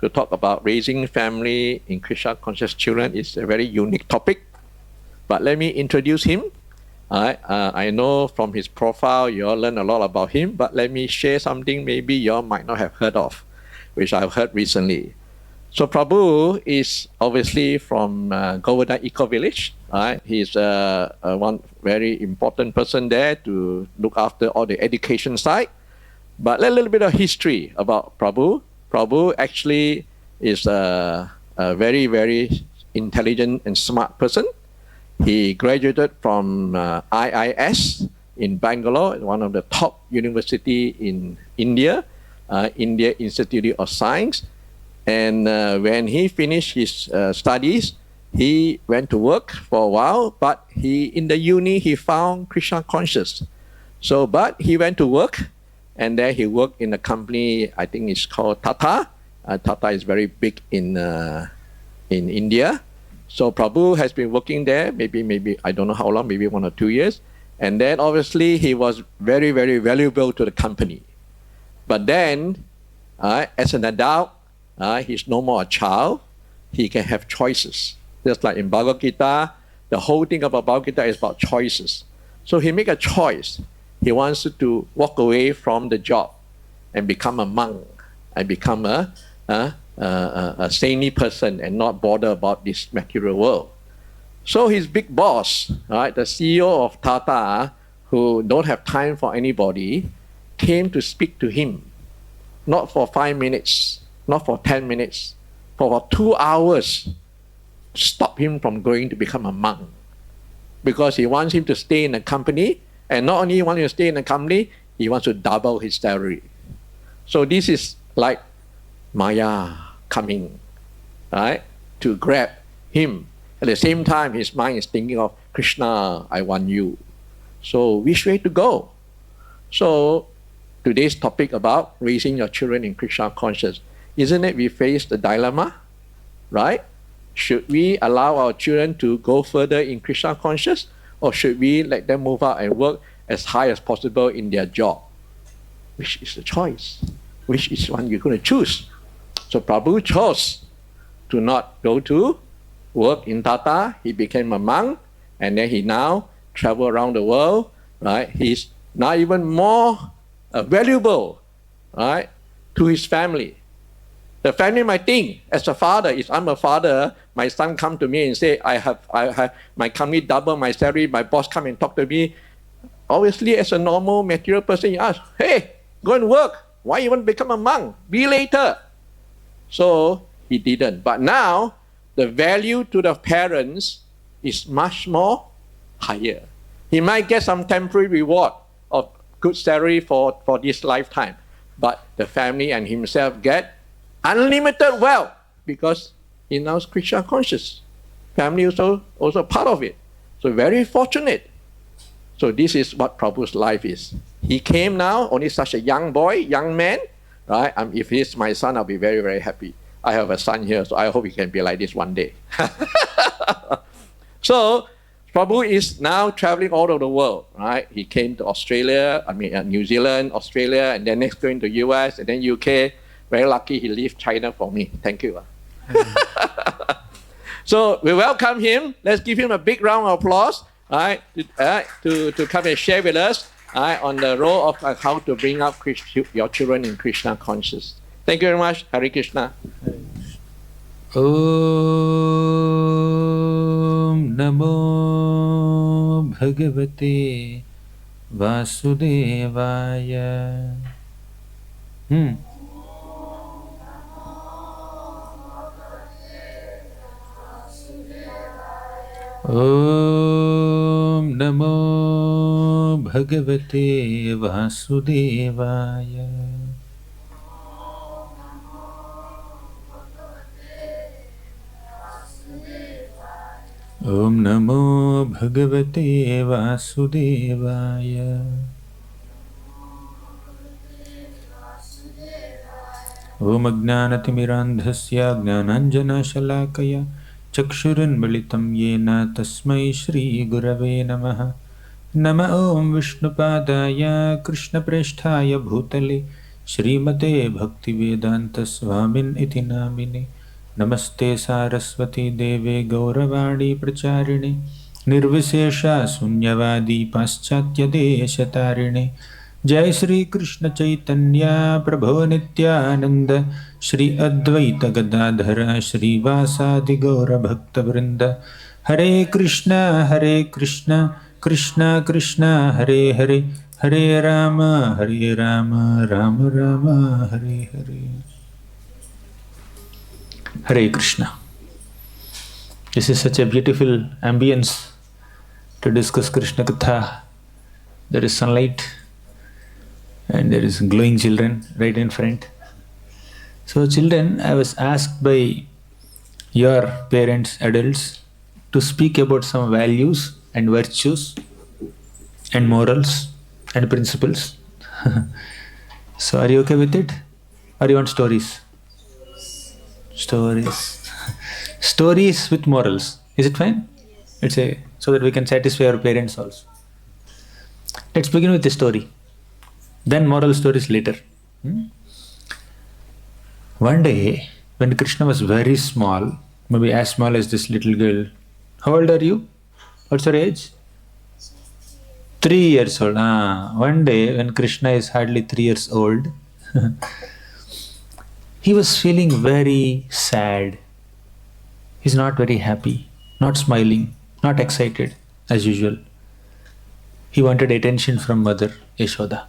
to talk about raising family in Krishna conscious children is a very unique topic. But let me introduce him. I know from his profile you all learn a lot about him, but let me share something maybe you all might not have heard of, which I've heard recently. So Prabhu is obviously from Gauranga Eco Village. He's one very important person there to look after all the education side. But a little bit of history about Prabhu. Prabhu actually is a very, very intelligent and smart person. He graduated from IIS in Bangalore, one of the top university in India, India Institute of Science. And when he finished his studies, he went to work for a while, but in the uni, he found Krishna conscious. But he went to work, and there he worked in a company, I think it's called Tata. Tata is very big in India. So Prabhu has been working there, maybe, I don't know how long, maybe 1 or 2 years. And then obviously he was very, very valuable to the company. But then, as an adult, he's no more a child. He can have choices. Just like in Bhagavad Gita, the whole thing about Bhagavad Gita is about choices. So he make a choice. He wants to walk away from the job and become a monk and become a saintly person and not bother about this material world. So his big boss, the CEO of Tata, who don't have time for anybody, came to speak to him, not for 5 minutes, not for 10 minutes, for 2 hours, stop him from going to become a monk. Because he wants him to stay in the company, and not only wants him to stay in the company, he wants to double his salary. So this is like Maya coming, to grab him. At the same time, his mind is thinking of Krishna, I want you. So which way to go? So today's topic about raising your children in Krishna conscious. Isn't it we face the dilemma, right? Should we allow our children to go further in Krishna conscious, or should we let them move out and work as high as possible in their job? Which is the choice? Which is one you're going to choose? So Prabhu chose to not go to work in Tata. He became a monk, and then he now travel around the world, right? He's now even more valuable, right, to his family. The family might think, as a father, if I'm a father, my son come to me and say, I have my company double my salary, my boss come and talk to me. Obviously, as a normal material person, you ask, hey, go and work. Why you want to become a monk? Be later. So he didn't. But now, the value to the parents is much more higher. He might get some temporary reward of good salary for this lifetime. But the family and himself get unlimited wealth because he now is Krishna conscious. Family also part of it. So very fortunate. So this is what Prabhu's life is. He came now, only such a young boy, young man, right? If he's my son, I'll be very, very happy. I have a son here, so I hope he can be like this one day. So Prabhu is now traveling all over the world, right? He came to Australia, New Zealand, Australia, and then next going to US, and then UK. Very lucky he left China for me. Thank you. So we welcome him. Let's give him a big round of applause, right, to come and share with us on the role of how to bring up your children in Krishna conscious. Thank you very much. Hare Krishna. Om Namo Bhagavate Vasudevaya. Om Namo Bhagavate Vasudevaya. Om Namo Bhagavate Vasudevaya. Om Ajnanatimirandhasya Jnananjana Shalakaya Chakshuranmilitam Yena Tasmai Shri Gurave Namaha. Nama Om Vishnupadaya Krishna Presthaya Bhutale श्रीमते भक्तिवेदान्तस्वामिन् इति नामिने। नमस्ते सारस्वती देवे गौरवाणी प्रचारिणे निर्विशेषा शून्यवादी पाश्चात्यदेशतारिणे। जय श्री कृष्ण चैतन्य प्रभो नित्यानंद श्री अद्वैत गदाधर श्रीवासादि गौर भक्तवृंद। हरे कृष्ण कृष्ण कृष्ण हरे हरे, हरे Ram Ram Ram Hare Hare. Hare Krishna. This is such a beautiful ambience to discuss Krishna Katha. There is sunlight and there is glowing children right in front. So children, I was asked by your parents, adults, to speak about some values and virtues and morals and principles. So are you okay with it? Or you want stories? Stories. Stories with morals. Is it fine? Let's say, so that we can satisfy our parents also. Let's begin with the story. Then moral stories later. One day, when Krishna was very small, maybe as small as this little girl. How old are you? What's your age? 3 years old. One day, when Krishna is hardly 3 years old, he was feeling very sad. He's not very happy, not smiling, not excited as usual. He wanted attention from mother, Yashoda.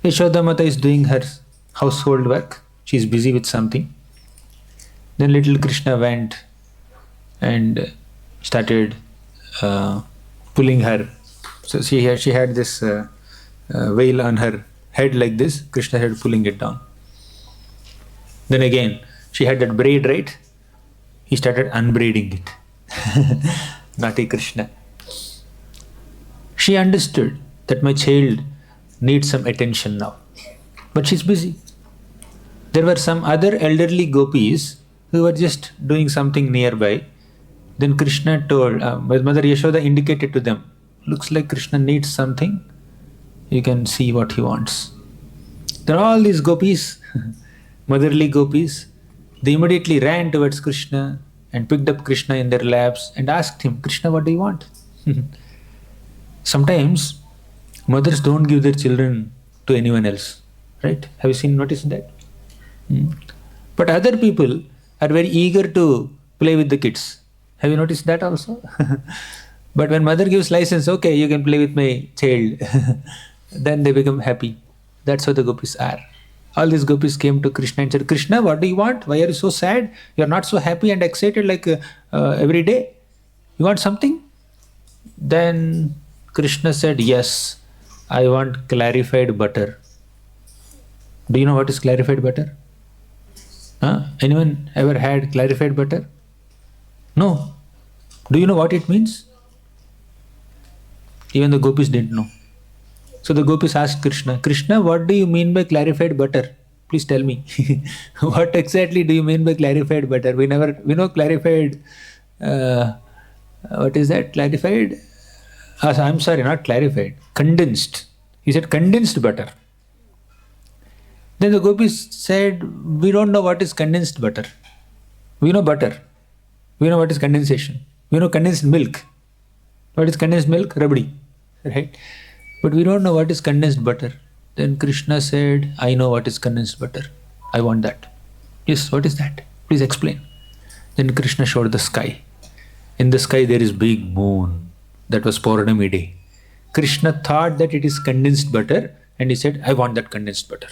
Yashoda Mata is doing her household work. She is busy with something. Then little Krishna went and started pulling her. So she had this veil on her head like this. Krishna had pulling it down. Then again, she had that braid, right? He started unbraiding it. Naughty Krishna. She understood that my child needs some attention now. But she's busy. There were some other elderly gopis who were just doing something nearby. Then Krishna told, Mother Yashoda indicated to them, looks like Krishna needs something. You can see what he wants. Then all these gopis, motherly gopis, they immediately ran towards Krishna and picked up Krishna in their laps and asked him, Krishna, what do you want? Sometimes mothers don't give their children to anyone else, right? Have you noticed that? But other people are very eager to play with the kids. Have you noticed that also? But when mother gives license, okay, you can play with my child, then they become happy. That's how the gopis are. All these gopis came to Krishna and said, Krishna, what do you want? Why are you so sad? You are not so happy and excited like every day. You want something? Then Krishna said, yes, I want clarified butter. Do you know what is clarified butter? Anyone ever had clarified butter? No. Do you know what it means? Even the gopis didn't know. So the gopis asked Krishna, Krishna, what do you mean by clarified butter? Please tell me. What exactly do you mean by clarified butter? We know clarified, what is that? Clarified? I'm sorry, not clarified. Condensed. He said condensed butter. Then the gopis said, we don't know what is condensed butter. We know butter. We know what is condensation. We know condensed milk. What is condensed milk? Rabdi. Right? But we don't know what is condensed butter. Then Krishna said, I know what is condensed butter. I want that. Yes, what is that? Please explain. Then Krishna showed the sky. In the sky there is big moon. That was Purnami day. Krishna thought that it is condensed butter and he said, I want that condensed butter.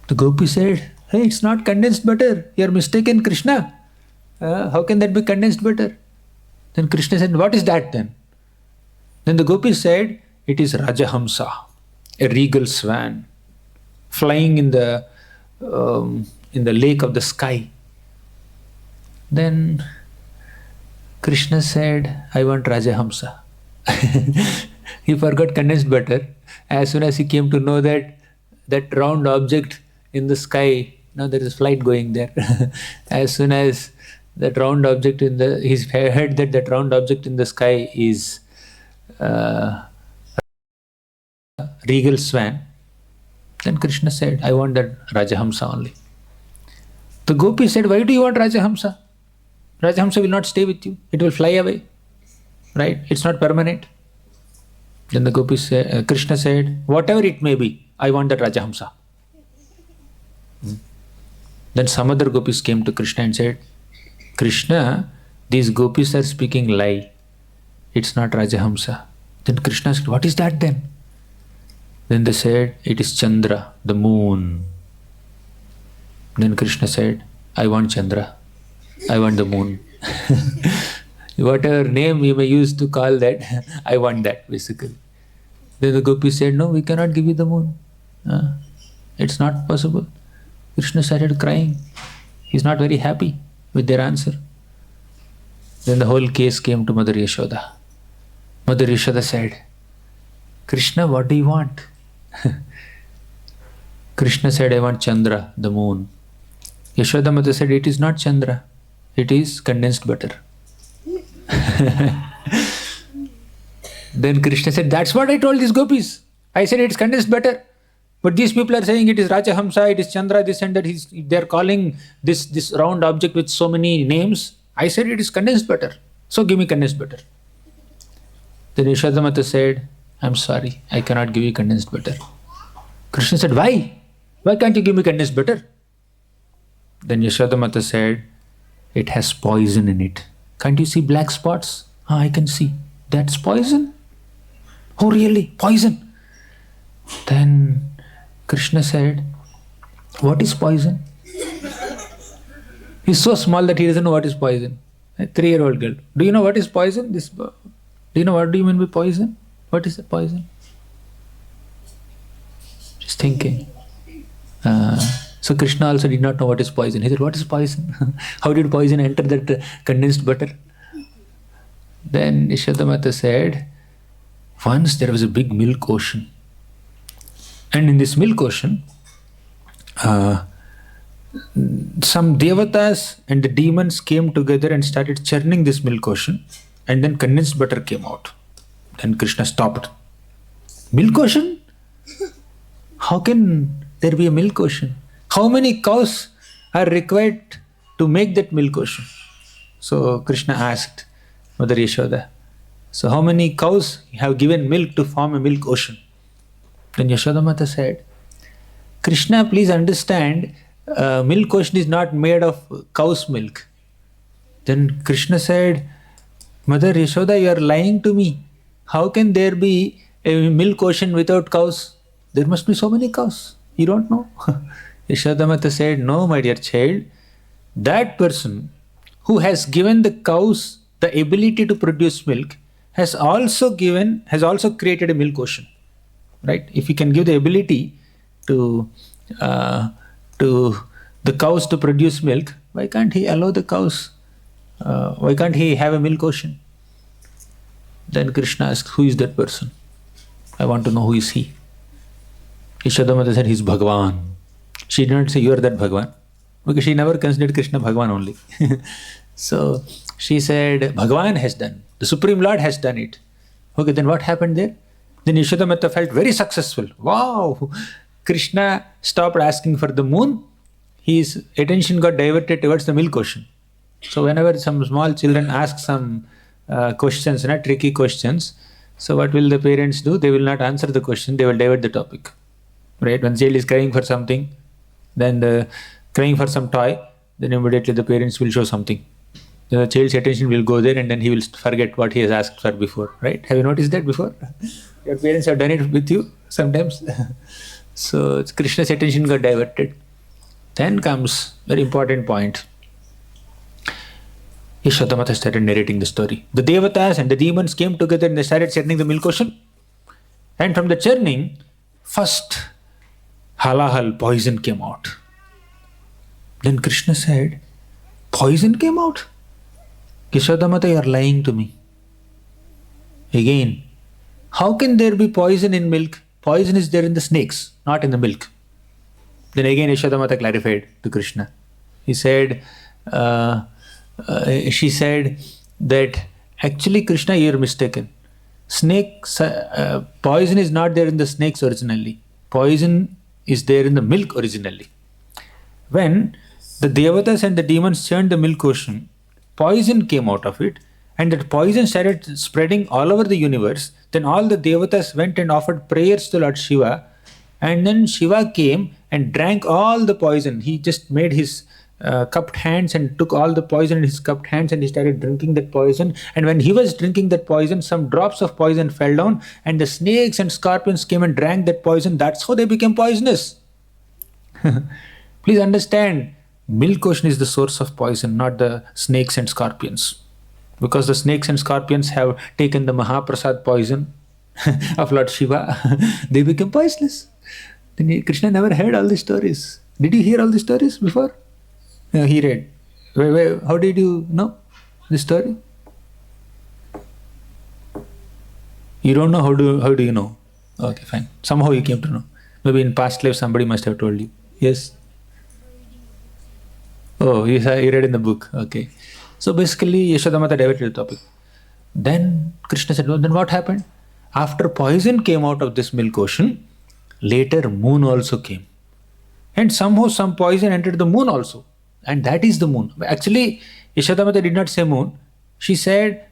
The gopi said, hey, it's not condensed butter. You are mistaken, Krishna. How can that be condensed butter? Then Krishna said, what is that then? Then the gopi said, it is Rajahamsa, a regal swan, flying in the lake of the sky. Then Krishna said, I want Rajahamsa. He forgot condensed butter. As soon as he came to know that round object in the sky, now there is flight going there. As soon as that round object he heard that round object in the sky is regal swan. Then Krishna said, I want that Rajahamsa only. The gopi said, why do you want Rajahamsa? Rajahamsa will not stay with you. It will fly away. Right? It's not permanent. Then the gopi said, Krishna said, whatever it may be, I want that Rajahamsa. Then some other gopis came to Krishna and said, Krishna, these gopis are speaking lie. It's not Rajahamsa. Then Krishna asked, what is that then? Then they said, it is Chandra, the moon. Then Krishna said, I want Chandra. I want the moon. Whatever name you may use to call that, I want that, basically. Then the gopi said, no, we cannot give you the moon. It's not possible. Krishna started crying. He's not very happy with their answer. Then the whole case came to Mother Yashoda. Mother Yashoda said, Krishna, what do you want? Krishna said, I want Chandra, the moon. Yashoda Mother said, it is not Chandra, it is condensed butter. Then Krishna said, that's what I told these gopis. I said it's condensed butter. But these people are saying it is Rajahamsa, it is Chandra, this and that. They are calling this round object with so many names. I said it is condensed butter. So give me condensed butter. Then Yashoda Mata said, I'm sorry, I cannot give you condensed butter. Krishna said, why? Why can't you give me condensed butter? Then Yashoda Mata said, it has poison in it. Can't you see black spots? I can see. That's poison? Oh really? Poison? Then Krishna said, what is poison? He's so small that he doesn't know what is poison. A 3-year-old girl. Do you know what is poison? Do you know what do you mean by poison? What is the poison? She's thinking. So Krishna also did not know what is poison. He said, what is poison? How did poison enter that condensed butter? Then Yashoda Mata said, once there was a big milk ocean. And in this milk ocean, some devatas and the demons came together and started churning this milk ocean, and then condensed butter came out. Then Krishna stopped. Milk ocean? How can there be a milk ocean? How many cows are required to make that milk ocean? So Krishna asked Mother Yashoda, so how many cows have given milk to form a milk ocean? Then Yashoda Mata said, Krishna, please understand, milk ocean is not made of cow's milk. Then Krishna said, Mother Yashoda, you are lying to me. How can there be a milk ocean without cows? There must be so many cows. You don't know? Yashoda Mata said, no, my dear child, that person who has given the cows the ability to produce milk has also created a milk ocean. Right? If he can give the ability to the cows to produce milk, why can't he allow the cows? Why can't he have a milk ocean? Then Krishna asked, who is that person? I want to know who is he. Yashoda Mata said, he's Bhagavan. She did not say, you are that Bhagavan, because she never considered Krishna Bhagavan only. So she said, Bhagavan has done. The Supreme Lord has done it. Okay, then what happened there? Then Yashoda Mata felt very successful. Wow! Krishna stopped asking for the moon. His attention got diverted towards the milk ocean. So whenever some small children ask some questions, tricky questions, so what will the parents do? They will not answer the question, they will divert the topic. Right? When the child is crying for something, then crying for some toy, then immediately the parents will show something. The child's attention will go there and then he will forget what he has asked for before. Right? Have you noticed that before? Your parents have done it with you sometimes. So Krishna's attention got diverted. Then comes very important point. Yashoda Mata started narrating the story. The devatas and the demons came together and they started churning the milk ocean. And from the churning, first halahal, poison came out. Then Krishna said, poison came out? Yashoda Mata, you are lying to me. Again, how can there be poison in milk? Poison is there in the snakes, not in the milk. Then again Yashoda Mata clarified to Krishna. She said that actually Krishna, you are mistaken. Snakes, poison is not there in the snakes originally. Poison is there in the milk originally. When the Devatas and the demons churned the milk ocean, poison came out of it, and that poison started spreading all over the universe. Then all the Devatas went and offered prayers to Lord Shiva, and then Shiva came and drank all the poison. He just made his cupped hands and took all the poison in his cupped hands, and he started drinking that poison. And when he was drinking that poison, some drops of poison fell down, and the snakes and scorpions came and drank that poison. That's how they became poisonous. Please understand, milk ocean is the source of poison, not the snakes and scorpions. Because the snakes and scorpions have taken the Mahaprasad poison of Lord Shiva, they became poisonous. Then Krishna never heard all these stories. Did you hear all these stories before? No, he read. How did you know this story? You don't know, how do you know? Okay, fine. Somehow you came to know. Maybe in past life somebody must have told you. Yes? Oh, you read in the book. Okay. So basically, Yashodamata diverted the topic. Then Krishna said, well, then what happened? After poison came out of this milk ocean, later moon also came. And somehow some poison entered the moon also. And that is the moon. Actually, Yashodamata did not say moon. She said,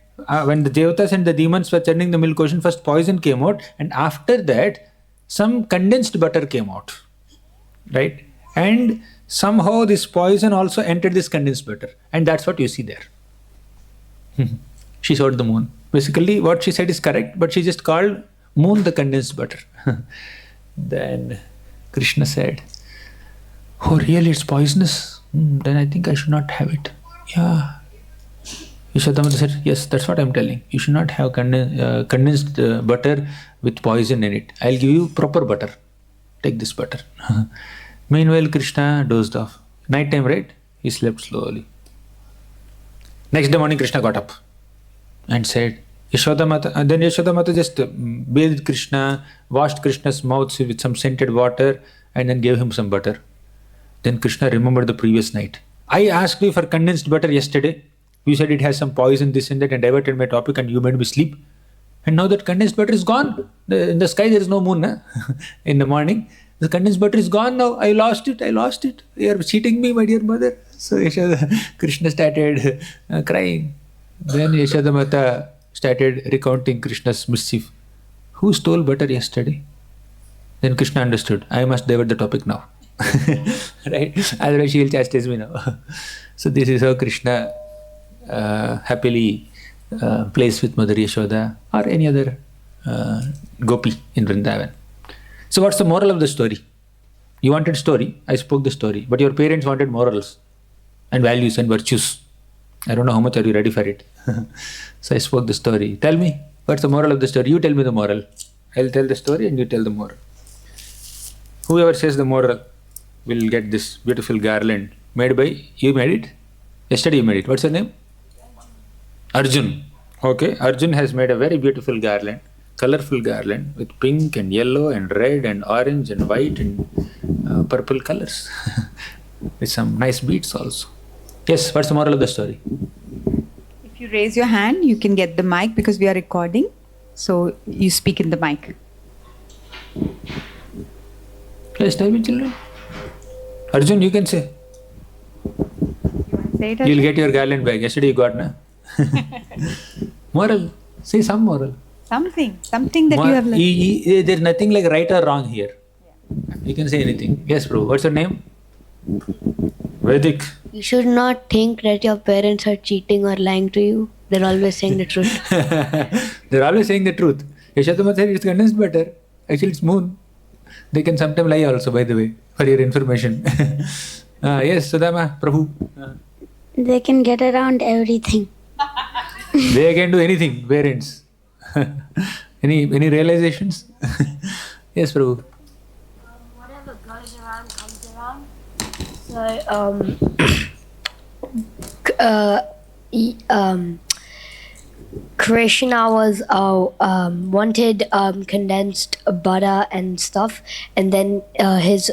when the Devatas and the demons were churning the milk ocean, first poison came out, and after that, some condensed butter came out. Right? And somehow this poison also entered this condensed butter. And that's what you see there. She showed the moon. Basically, what she said is correct, but she just called moon the condensed butter. Then Krishna said, oh, really, it's poisonous? Then I think I should not have it. Yeah. Yashodamata said, yes, that's what I'm telling. You should not have condensed butter with poison in it. I'll give you proper butter. Take this butter. Meanwhile, Krishna dozed off. Night time, right? He slept slowly. Next day morning, Krishna got up and said, Yashodamata. And then Yashodamata just bathed Krishna, washed Krishna's mouth with some scented water, and then gave him some butter. Then Krishna remembered the previous night. I asked you for condensed butter yesterday. You said it has some poison, this and that, and diverted my topic, and you made me sleep. And now that condensed butter is gone. In the sky there is no moon. In the morning, the condensed butter is gone now. I lost it. You are cheating me, my dear mother. So Krishna started crying. Then Yashodamata started recounting Krishna's mischief. Who stole butter yesterday? Then Krishna understood. I must divert the topic now. Right? Otherwise she will chastise me now. So this is how Krishna happily plays with Mother Yashoda or any other gopi in Vrindavan. So what's the moral of the story? You wanted story, I spoke the story, but your parents wanted morals and values and virtues. I don't know how much are you ready for it. So I spoke the story. Tell me, what's the moral of the story? You tell me the moral. I'll tell the story and you tell the moral. Whoever says the moral will get this beautiful garland made by, you made it? Yesterday you made it. What's your name? Arjun. Okay, Arjun has made a very beautiful garland, colorful garland with pink and yellow and red and orange and white and purple colors. With some nice beads also. Yes, what's the moral of the story? If you raise your hand, you can get the mic because we are recording. So you speak in the mic. Yes, tell me, children. Arjun, you can say. Say it. You'll get your garland back. Yesterday you got, na? Moral. Say some moral. Something that you have learned. There's nothing like right or wrong here. You can say anything. Yes, Prabhu. What's your name? Vedic. You should not think that your parents are cheating or lying to you. They're always saying the truth. They're always saying the truth. Yashodama said it's condensed butter. Actually, it's moon. They can sometimes lie also, by the way, for your information. Yes, Sudama, Prabhu. They can get around everything. They can do anything, parents. Any realizations? Yes, Prabhu. Whatever goes around comes around. So, Krishna was wanted condensed butter and stuff, and then his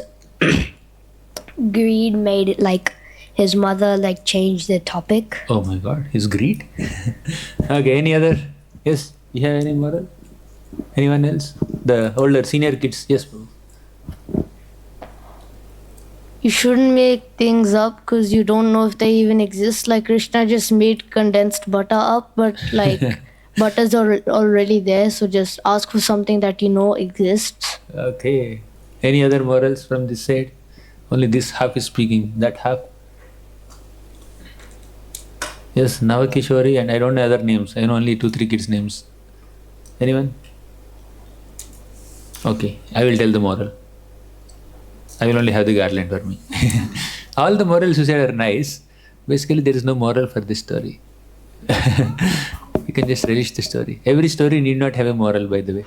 greed made it like his mother changed the topic. Oh my God, his greed. Okay, any other? Yes, you have any moral? Anyone else? The older senior kids, yes, Prabhu. you shouldn't make things up because you don't know if they even exist. Like Krishna just made condensed butter up, but like butter's already there, so just ask for something that you know exists. Okay. Any other morals from this side? Only this half is speaking, that half. Yes, Navakishori, and I don't know other names. I know only 2-3 kids' names. Anyone? Okay, I will tell the moral. I will only have the garland for me. All the morals you said are nice. Basically, there is no moral for this story. You can just relish the story. Every story need not have a moral, by the way.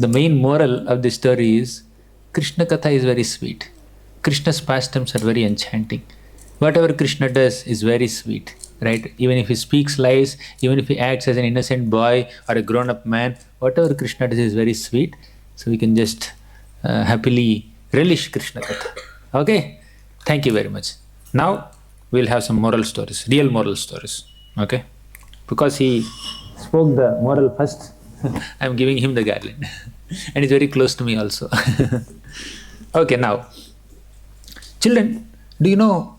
The main moral of the story is Krishna Katha is very sweet. Krishna's pastimes are very enchanting. Whatever Krishna does is very sweet, right? Even if he speaks lies, even if he acts as an innocent boy or a grown-up man, whatever Krishna does is very sweet. So we can just happily relish Krishna Katha. Okay? Thank you very much. Now we'll have some moral stories, real moral stories. Okay? Because he spoke the moral first, I'm giving him the garland. And he's very close to me also. Okay, now, children, do you know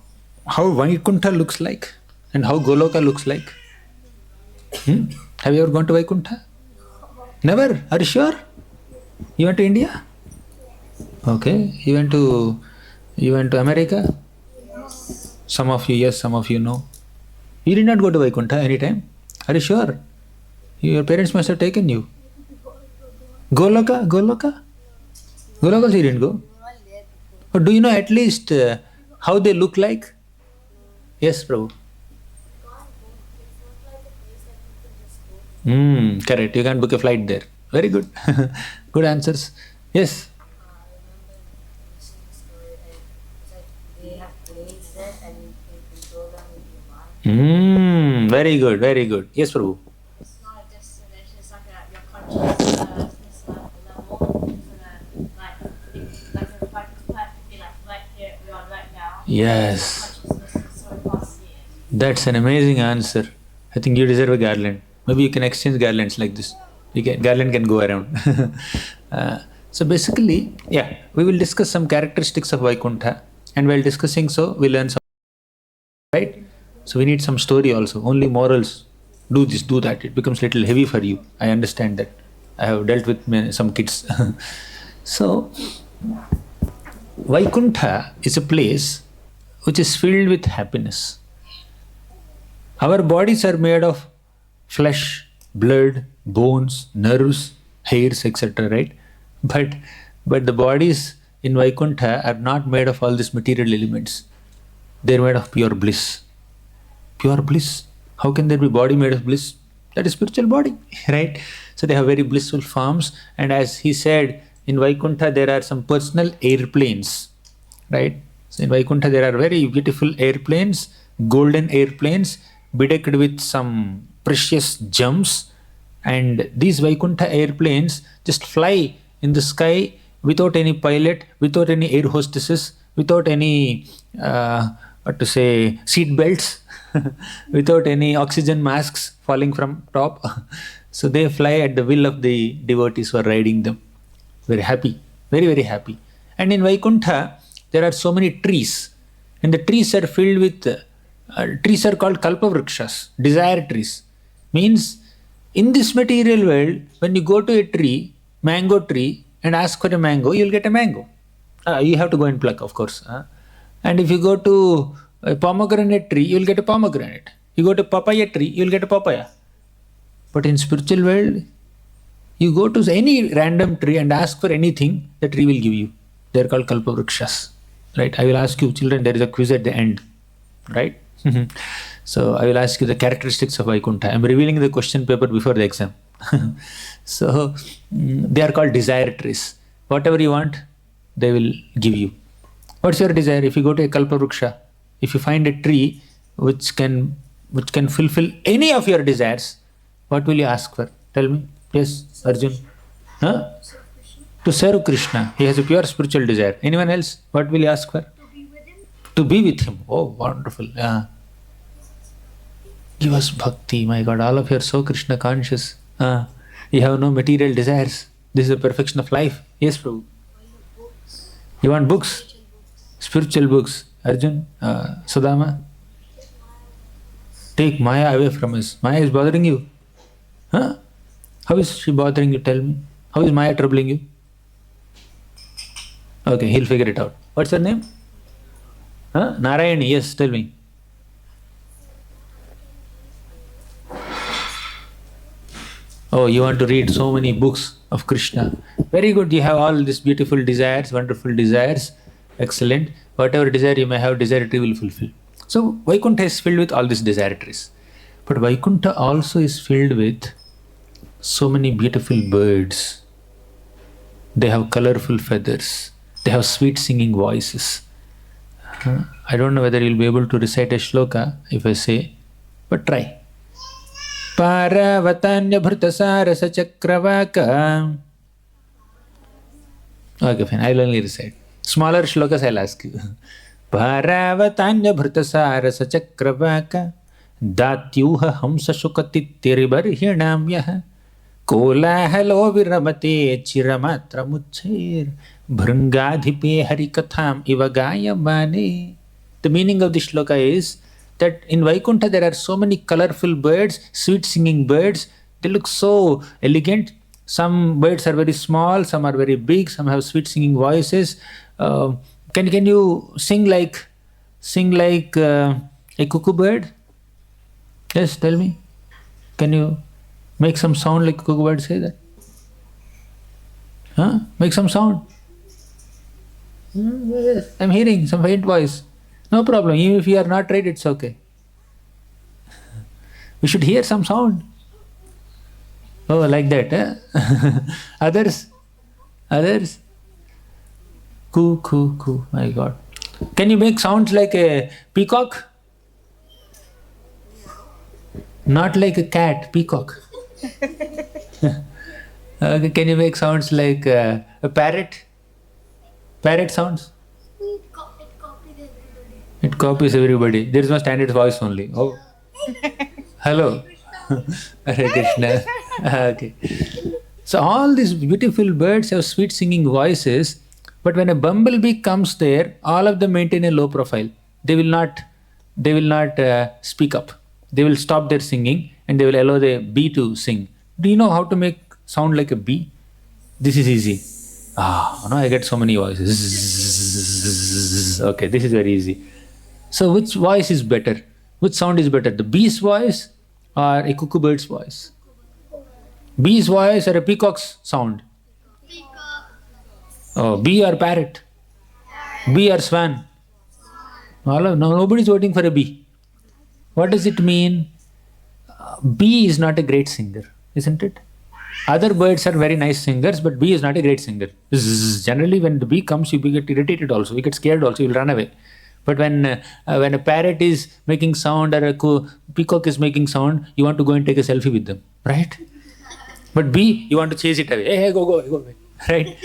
how Vaikuntha looks like and how Goloka looks like? Have you ever gone to Vaikuntha? Never? Are you sure? You went to India? Okay. You went to America? Some of you yes, some of you no. You did not go to Vaikuntha anytime? Are you sure? Your parents must have taken you. Goloka? Goloka also you didn't go? Or do you know at least how they look like? Yes, Prabhu. Correct. You can't book a flight there. Very good. Good answers. Yes. Very good, very good. Yes, Prabhu. It's not a destination, it's like your conscious it's like level, like a perfectly like right here we are right now. Yes. Consciousness is so past here. That's an amazing answer. I think you deserve a garland. Maybe you can exchange garlands like this. Garland can go around. So basically, yeah, we will discuss some characteristics of Vaikuntha, and while discussing so, we learn some, right? So we need some story also. Only morals. Do this, do that. It becomes little heavy for you. I understand that. I have dealt with some kids. So, Vaikuntha is a place which is filled with happiness. Our bodies are made of flesh, blood, bones, nerves, hairs, etc., right? But the bodies in Vaikuntha are not made of all these material elements. They are made of pure bliss. Pure bliss. How can there be body made of bliss? That is spiritual body, right? So they have very blissful forms. And as he said, in Vaikuntha there are some personal airplanes, right? So in Vaikuntha there are very beautiful airplanes, golden airplanes, bedecked with some precious gems. And these Vaikuntha airplanes just fly in the sky without any pilot, without any air hostesses, without any, seat belts, without any oxygen masks falling from top. So they fly at the will of the devotees who are riding them. Very happy, very, very happy. And in Vaikuntha, there are so many trees. And the trees are filled with, trees are called kalpavrikshas, desire trees. Means, in this material world, when you go to a tree, mango tree, and ask for a mango, you'll get a mango. You have to go and pluck, of course. And if you go to a pomegranate tree, you'll get a pomegranate. You go to papaya tree, you'll get a papaya. But in spiritual world, you go to any random tree and ask for anything, the tree will give you. They're called kalpavrikshas. Right? I will ask you, children, there is a quiz at the end. Right? So I will ask you the characteristics of Vaikuntha. I'm revealing the question paper before the exam. So they are called desire trees. Whatever you want, they will give you. What's your desire? If you go to a kalpavruksha, if you find a tree which can fulfill any of your desires, what will you ask for? Tell me. Yes, Arjun. Huh? To serve Krishna. He has a pure spiritual desire. Anyone else? What will you ask for? To be with him. To be with him. Oh, wonderful. Give us bhakti. My God, all of you are so Krishna conscious. You have no material desires. This is the perfection of life. Yes, Prabhu. You want books? Spiritual books. Arjun, Sudama. Take Maya away from us. Maya is bothering you. Huh? How is she bothering you? Tell me. How is Maya troubling you? Okay, he'll figure it out. What's her name? Huh? Narayani, yes, tell me. Oh, you want to read so many books of Krishna. Very good, you have all these beautiful desires, wonderful desires. Excellent. Whatever desire you may have, desiratory will fulfill. So, Vaikuntha is filled with all these desiratories. But Vaikuntha also is filled with so many beautiful birds. They have colorful feathers. They have sweet singing voices. I don't know whether you'll be able to recite a shloka if I say, but try. Paravatanya bhrtasarasa chakravaka. Okay, fine. I'll only recite. Smaller shlokas I'll ask you. Paravatanya bhrtasarasa chakravaka datyuha hamsa shukatitiribarhinamyaha kolahalo viramate chiramatra muchair bhrangadhipe harikatham ivagayamane. The meaning of this shloka is that in Vaikuntha there are so many colorful birds, sweet singing birds. They look so elegant. Some birds are very small, some are very big, some have sweet singing voices. Can you sing like a cuckoo bird? Yes, tell me. Can you make some sound like a cuckoo bird? Say that. Huh? Make some sound. Yes, I'm hearing some faint voice. No problem. Even if you are not right, it's okay. We should hear some sound. Oh, like that, eh? Others? Coo, coo, coo. My God. Can you make sounds like a peacock? Not like a cat, peacock. Okay, can you make sounds like a parrot? Parrot sounds? It copies everybody. There is no standard voice only. Oh. Hello. Hare Krishna. Okay. So all these beautiful birds have sweet singing voices, but when a bumblebee comes there, all of them maintain a low profile. They will not speak up. They will stop their singing and they will allow the bee to sing. Do you know how to make sound like a bee? This is easy. Now I get so many voices. Okay, this is very easy. So which voice is better? Which sound is better? The bee's voice or a cuckoo bird's voice? Bee's voice or a peacock's sound? Oh, bee or parrot? Bee or swan? Nobody is voting for a bee. What does it mean? Bee is not a great singer, isn't it? Other birds are very nice singers, but bee is not a great singer. Generally, when the bee comes, you get irritated also. You get scared also. You will run away. But when a parrot is making sound or a peacock is making sound, you want to go and take a selfie with them, right? But bee, you want to chase it away. Hey, go away, right?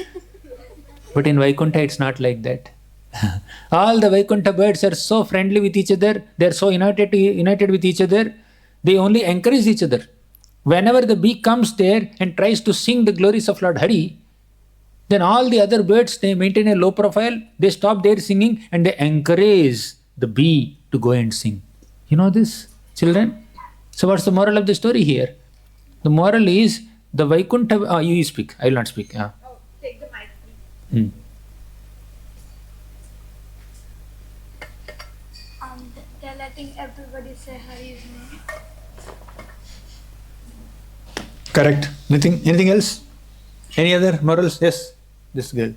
But in Vaikuntha, it's not like that. All the Vaikuntha birds are so friendly with each other. They are so united with each other. They only encourage each other. Whenever the bee comes there and tries to sing the glories of Lord Hari, then all the other birds, they maintain a low profile, they stop their singing and they encourage the bee to go and sing. You know this, children? So what's the moral of the story here? The moral is, the Vaikuntha... you speak, I will not speak. Oh, take the mic, please. They're letting everybody say Hari's name. Correct. Anything else? Any other morals? Yes, this girl.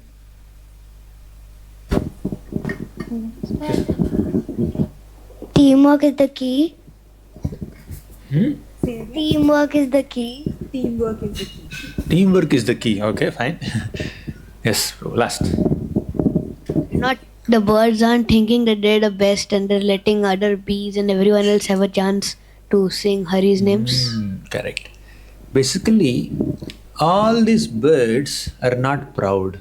Teamwork is the key. Teamwork is the key. Teamwork is the key. Teamwork is the key. Okay, fine. Yes, last. Not the birds aren't thinking that they're the best and they're letting other bees and everyone else have a chance to sing Hari's names. Correct. Basically, all these birds are not proud.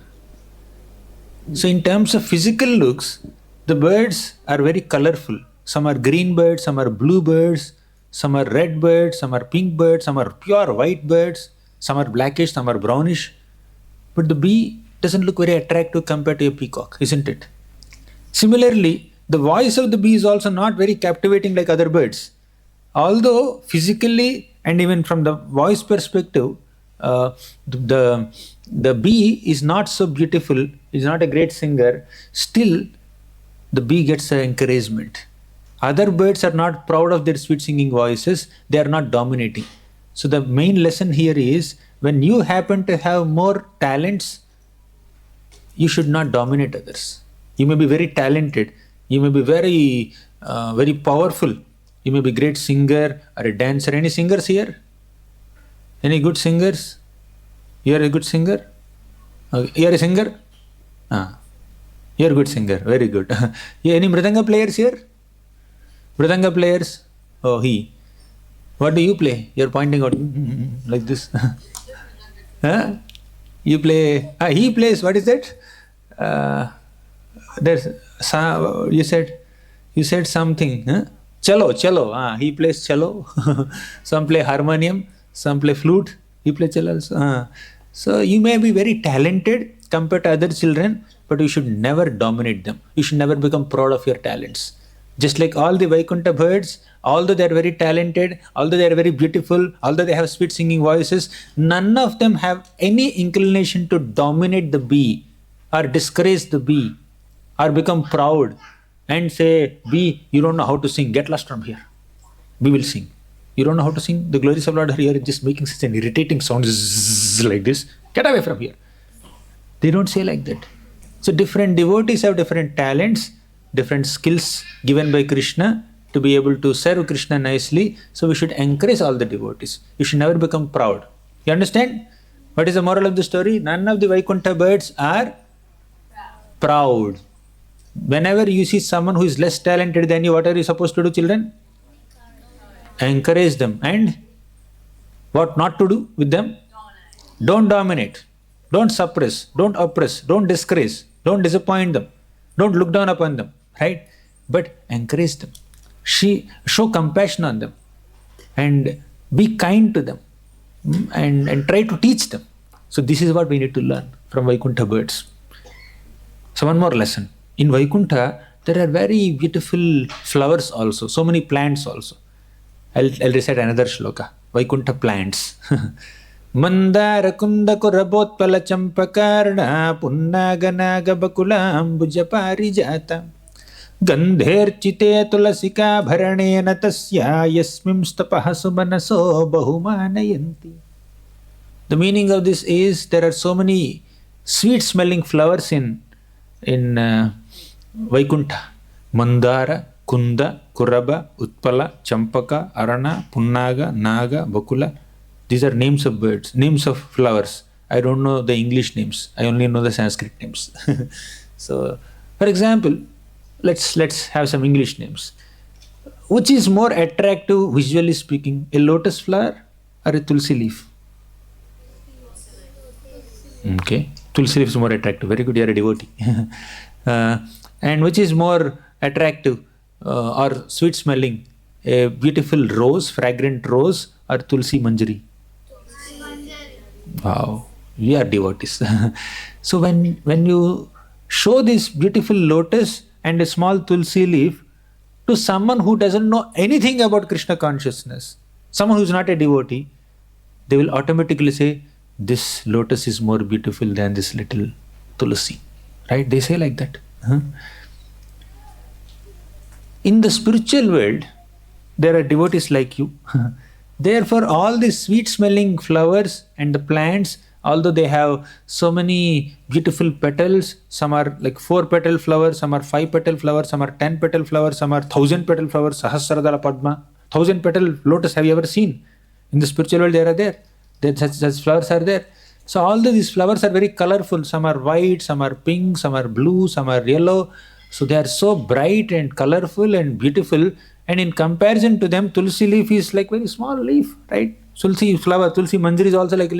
So in terms of physical looks, the birds are very colorful. Some are green birds, some are blue birds, some are red birds, some are pink birds, some are pure white birds, some are blackish, some are brownish. But the bee doesn't look very attractive compared to a peacock, isn't it? Similarly, the voice of the bee is also not very captivating like other birds. Although physically and even from the voice perspective, the bee is not so beautiful, is not a great singer, still the bee gets encouragement. Other birds are not proud of their sweet singing voices, they are not dominating. So the main lesson here is when you happen to have more talents, you should not dominate others. You may be very talented, you may be very powerful, you may be a great singer or a dancer. Any singers here? Any good singers? You are a good singer? You are a singer? You are a good singer, very good. Any Mridanga players here? Mridanga players? Oh, he. What do you play? You are pointing out like this. Huh? You play. He plays. What is that? There's. You said something. Huh? Cello. He plays cello. Some play harmonium. Some play flute. He plays cello also. So you may be very talented compared to other children, but you should never dominate them. You should never become proud of your talents. Just like all the Vaikuntha birds, although they are very talented, although they are very beautiful, although they have sweet singing voices, none of them have any inclination to dominate the bee or discourage the bee or become proud and say, bee, you don't know how to sing, get lost from here. We will sing. You don't know how to sing? The glories of Lord are here just making such an irritating sound like this. Get away from here. They don't say like that. So different devotees have different talents, different skills given by Krishna to be able to serve Krishna nicely. So we should encourage all the devotees. You should never become proud. You understand? What is the moral of the story? None of the Vaikuntha birds are proud. Whenever you see someone who is less talented than you, what are you supposed to do, children? Encourage them. And what not to do with them? Don't dominate. Don't suppress. Don't oppress. Don't disgrace. Don't disappoint them. Don't look down upon them. Right? But encourage them. Show compassion on them. And be kind to them. And try to teach them. So this is what we need to learn from Vaikuntha birds. So one more lesson. In Vaikuntha, there are very beautiful flowers also. So many plants also. I'll recite another shloka. Vaikuntha plants. Mandara kunda kurabotpala champakarna punnaganaga bakula ambuja parijata gandherchite tulasika bharanena tasya yasmim stapaha subanaso bahumanayanti. The meaning of this is there are so many sweet smelling flowers in Vaikuntha. Mandara, Kunda, Kuraba, Utpala, Champaka, Arana, Punnaga, Naga, Bakula. These are names of birds, names of flowers. I don't know the English names. I only know the Sanskrit names. So, for example, let's have some English names. Which is more attractive visually speaking, a lotus flower or a tulsi leaf? Okay, tulsi leaf is more attractive. Very good, you are a devotee. And which is more attractive or sweet smelling, a beautiful rose, fragrant rose, or tulsi manjari? Wow, we are devotees. So when you show this beautiful lotus and a small tulsi leaf to someone who doesn't know anything about Krishna consciousness, someone who is not a devotee, they will automatically say, this lotus is more beautiful than this little tulsi. Right? They say like that. In the spiritual world, there are devotees like you. Therefore, all these sweet smelling flowers and the plants, although they have so many beautiful petals, some are like 4-petal flowers, some are 5-petal flowers, some are 10-petal flowers, some are 1,000-petal flowers, Sahasradala Padma, 1,000-petal lotus, have you ever seen? In the spiritual world, they are there. Such flowers are there. So all these flowers are very colorful. Some are white, some are pink, some are blue, some are yellow. So they are so bright and colorful and beautiful. And in comparison to them, tulsi leaf is like very small leaf, right? Tulsi flower, tulsi manjari is also like a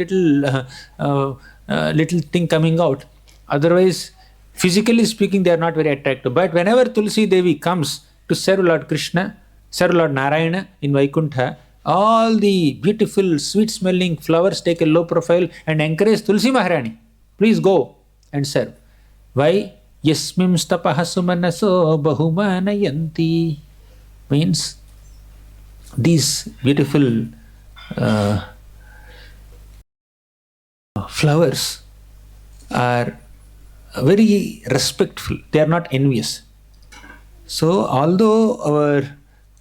little thing coming out. Otherwise, physically speaking, they are not very attractive. But whenever Tulsi Devi comes to serve Lord Krishna, serve Lord Narayana in Vaikuntha, all the beautiful, sweet-smelling flowers take a low profile and encourage Tulsi Maharani. Please go and serve. Why? Yasmim stapaha sumanaso bahumanayanti. Means these beautiful flowers are very respectful. They are not envious. So although our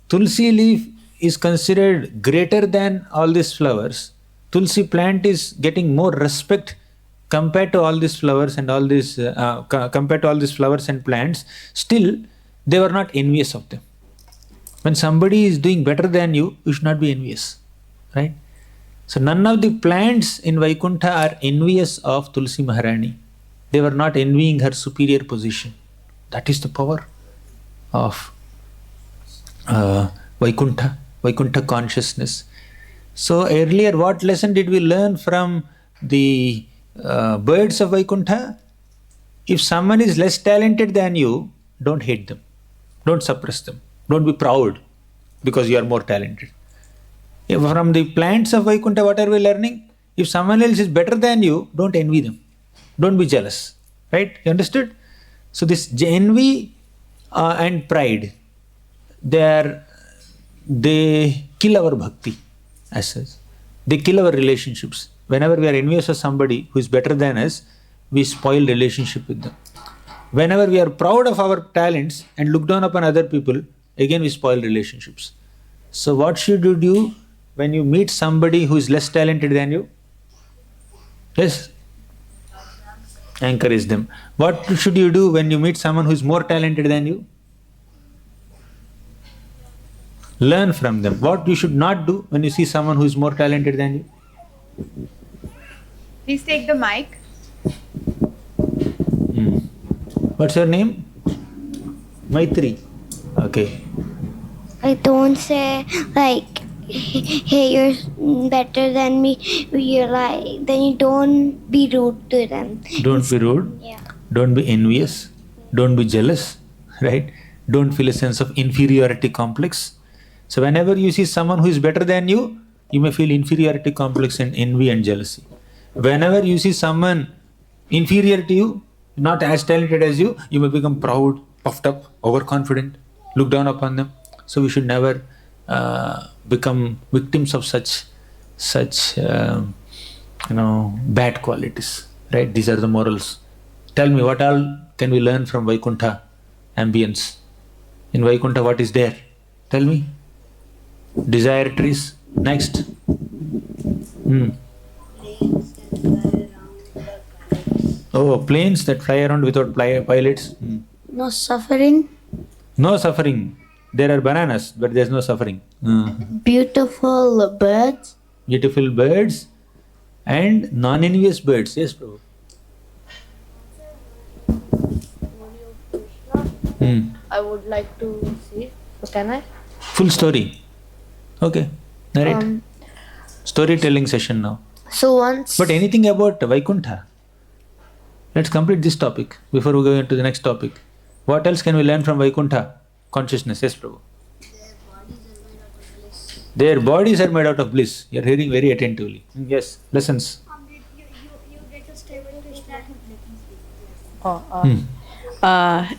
tulsi leaf is considered greater than all these flowers, tulsi plant is getting more respect compared to all these flowers and all these compared to all these flowers and plants. Still, they were not envious of them. When somebody is doing better than you, you should not be envious, right? So none of the plants in Vaikuntha are envious of Tulsi Maharani. They were not envying her superior position. That is the power of Vaikuntha consciousness. So earlier, what lesson did we learn from the birds of Vaikuntha? If someone is less talented than you, don't hate them. Don't suppress them. Don't be proud because you are more talented. From the plants of Vaikuntha, what are we learning? If someone else is better than you, don't envy them. Don't be jealous. Right? You understood? So this envy and pride, they kill our bhakti as such. They kill our relationships. Whenever we are envious of somebody who is better than us, we spoil relationship with them. Whenever we are proud of our talents and look down upon other people, again we spoil relationships. So what should you do when you meet somebody who is less talented than you? Yes? Encourage them. What should you do when you meet someone who is more talented than you? Learn from them. What you should not do when you see someone who is more talented than you? Please take the mic. What's your name? Maitri. Okay. I don't say like, hey, you're better than me. You're like, then you don't be rude to them. Don't be rude. Yeah. Don't be envious. Don't be jealous. Right? Don't feel a sense of inferiority complex. So whenever you see someone who is better than you, you may feel inferiority complex and envy and jealousy. Whenever you see someone inferior to you, not as talented as you, you may become proud, puffed up, overconfident, look down upon them. So we should never become victims of such bad qualities. Right? These are the morals. Tell me, what all can we learn from Vaikuntha ambience? In Vaikuntha, what is there? Tell me. Desire trees. Next. Oh, planes that fly around without pilots. No suffering. No suffering. There are bananas, but there's no suffering. Beautiful birds. Beautiful birds and non-envious birds. Yes, Prabhu. I would like to see. So can I? Full story. Okay. Narrate. Storytelling session now. So once. But anything about Vaikuntha? Let's complete this topic before we go into the next topic. What else can we learn from Vaikuntha consciousness? Yes, Prabhu. Their bodies are made out of bliss. You are hearing very attentively. Yes, lessons. You get to stay with Krishna.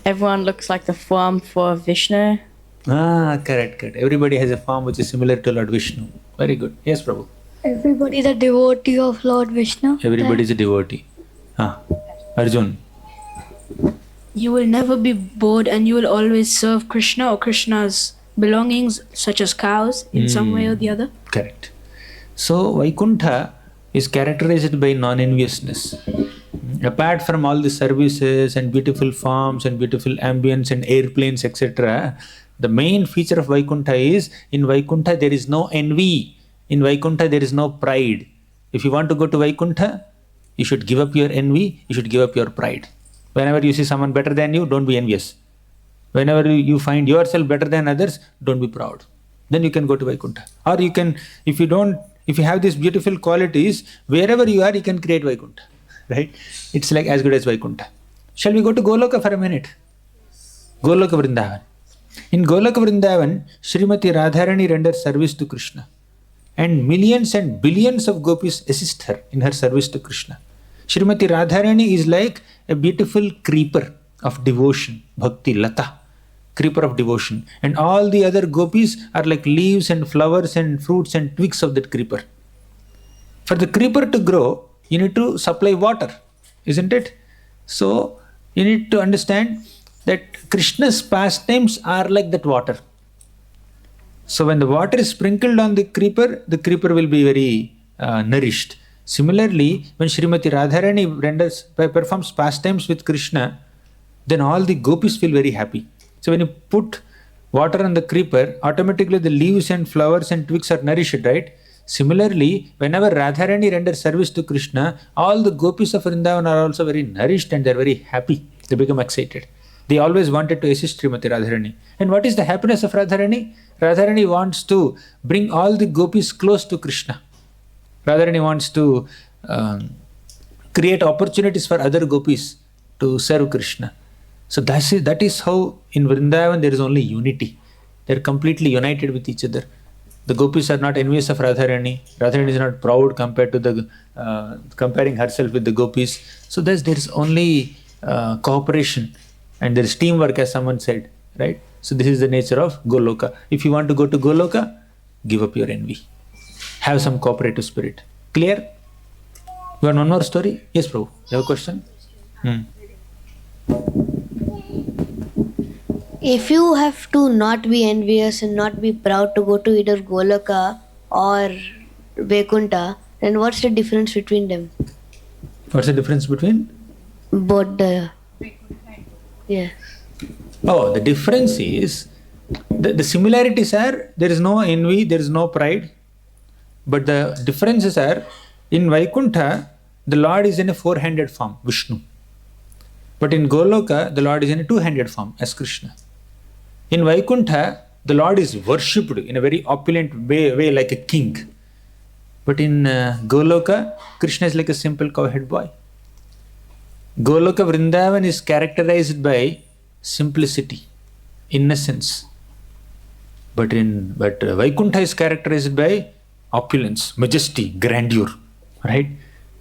Everyone looks like the form for Vishnu. Correct. Everybody has a form which is similar to Lord Vishnu. Very good. Yes, Prabhu. Everybody is a devotee of Lord Vishnu. Everybody is a devotee. Arjun. You will never be bored and you will always serve Krishna or Krishna's belongings such as cows in some way or the other. Correct. So Vaikuntha is characterized by non-enviousness. Apart from all the services and beautiful forms and beautiful ambience and airplanes, etc., the main feature of Vaikuntha is, in Vaikuntha there is no envy. In Vaikuntha there is no pride. If you want to go to Vaikuntha, you should give up your envy, you should give up your pride. Whenever you see someone better than you, don't be envious. Whenever you find yourself better than others, don't be proud. Then you can go to Vaikuntha. Or you can, if you have these beautiful qualities, wherever you are, you can create Vaikuntha. Right? It's like as good as Vaikuntha. Shall we go to Goloka for a minute? Goloka Vrindavan. In Goloka Vrindavan, Srimati Radharani renders service to Krishna. And millions and billions of gopis assist her in her service to Krishna. Srimati Radharani is like a beautiful creeper of devotion, bhakti, lata, creeper of devotion. And all the other gopis are like leaves and flowers and fruits and twigs of that creeper. For the creeper to grow, you need to supply water, isn't it? So, you need to understand that Krishna's pastimes are like that water. So, when the water is sprinkled on the creeper will be very nourished. Similarly, when Srimati Radharani performs pastimes with Krishna, then all the gopis feel very happy. So, when you put water on the creeper, automatically the leaves and flowers and twigs are nourished, right? Similarly, whenever Radharani renders service to Krishna, all the gopis of Vrindavan are also very nourished and they are very happy. They become excited. They always wanted to assist Srimati Radharani. And what is the happiness of Radharani? Radharani wants to bring all the gopis close to Krishna. Radharani wants to create opportunities for other gopis to serve Krishna. So that is how in Vrindavan there is only unity. They are completely united with each other. The gopis are not envious of Radharani. Radharani is not proud compared to the comparing herself with the gopis. So there is only cooperation and there is teamwork, as someone said, right? So this is the nature of Goloka. If you want to go to Goloka, give up your envy. Have some cooperative spirit. Clear? You want one more story? Yes, Prabhu. You have a question? If you have to not be envious and not be proud to go to either Goloka or Vaikuntha, then what's the difference between them? What's the difference between? Both the... Yeah. Oh, the difference is, the similarities are, there is no envy, there is no pride. But the differences are, in Vaikuntha, the Lord is in a four-handed form, Vishnu. But in Goloka, the Lord is in a two-handed form, as Krishna. In Vaikuntha, the Lord is worshipped in a very opulent way like a king. But in Goloka, Krishna is like a simple cowhead boy. Goloka Vrindavan is characterized by simplicity, innocence. But Vaikuntha is characterized by opulence, majesty, grandeur, right?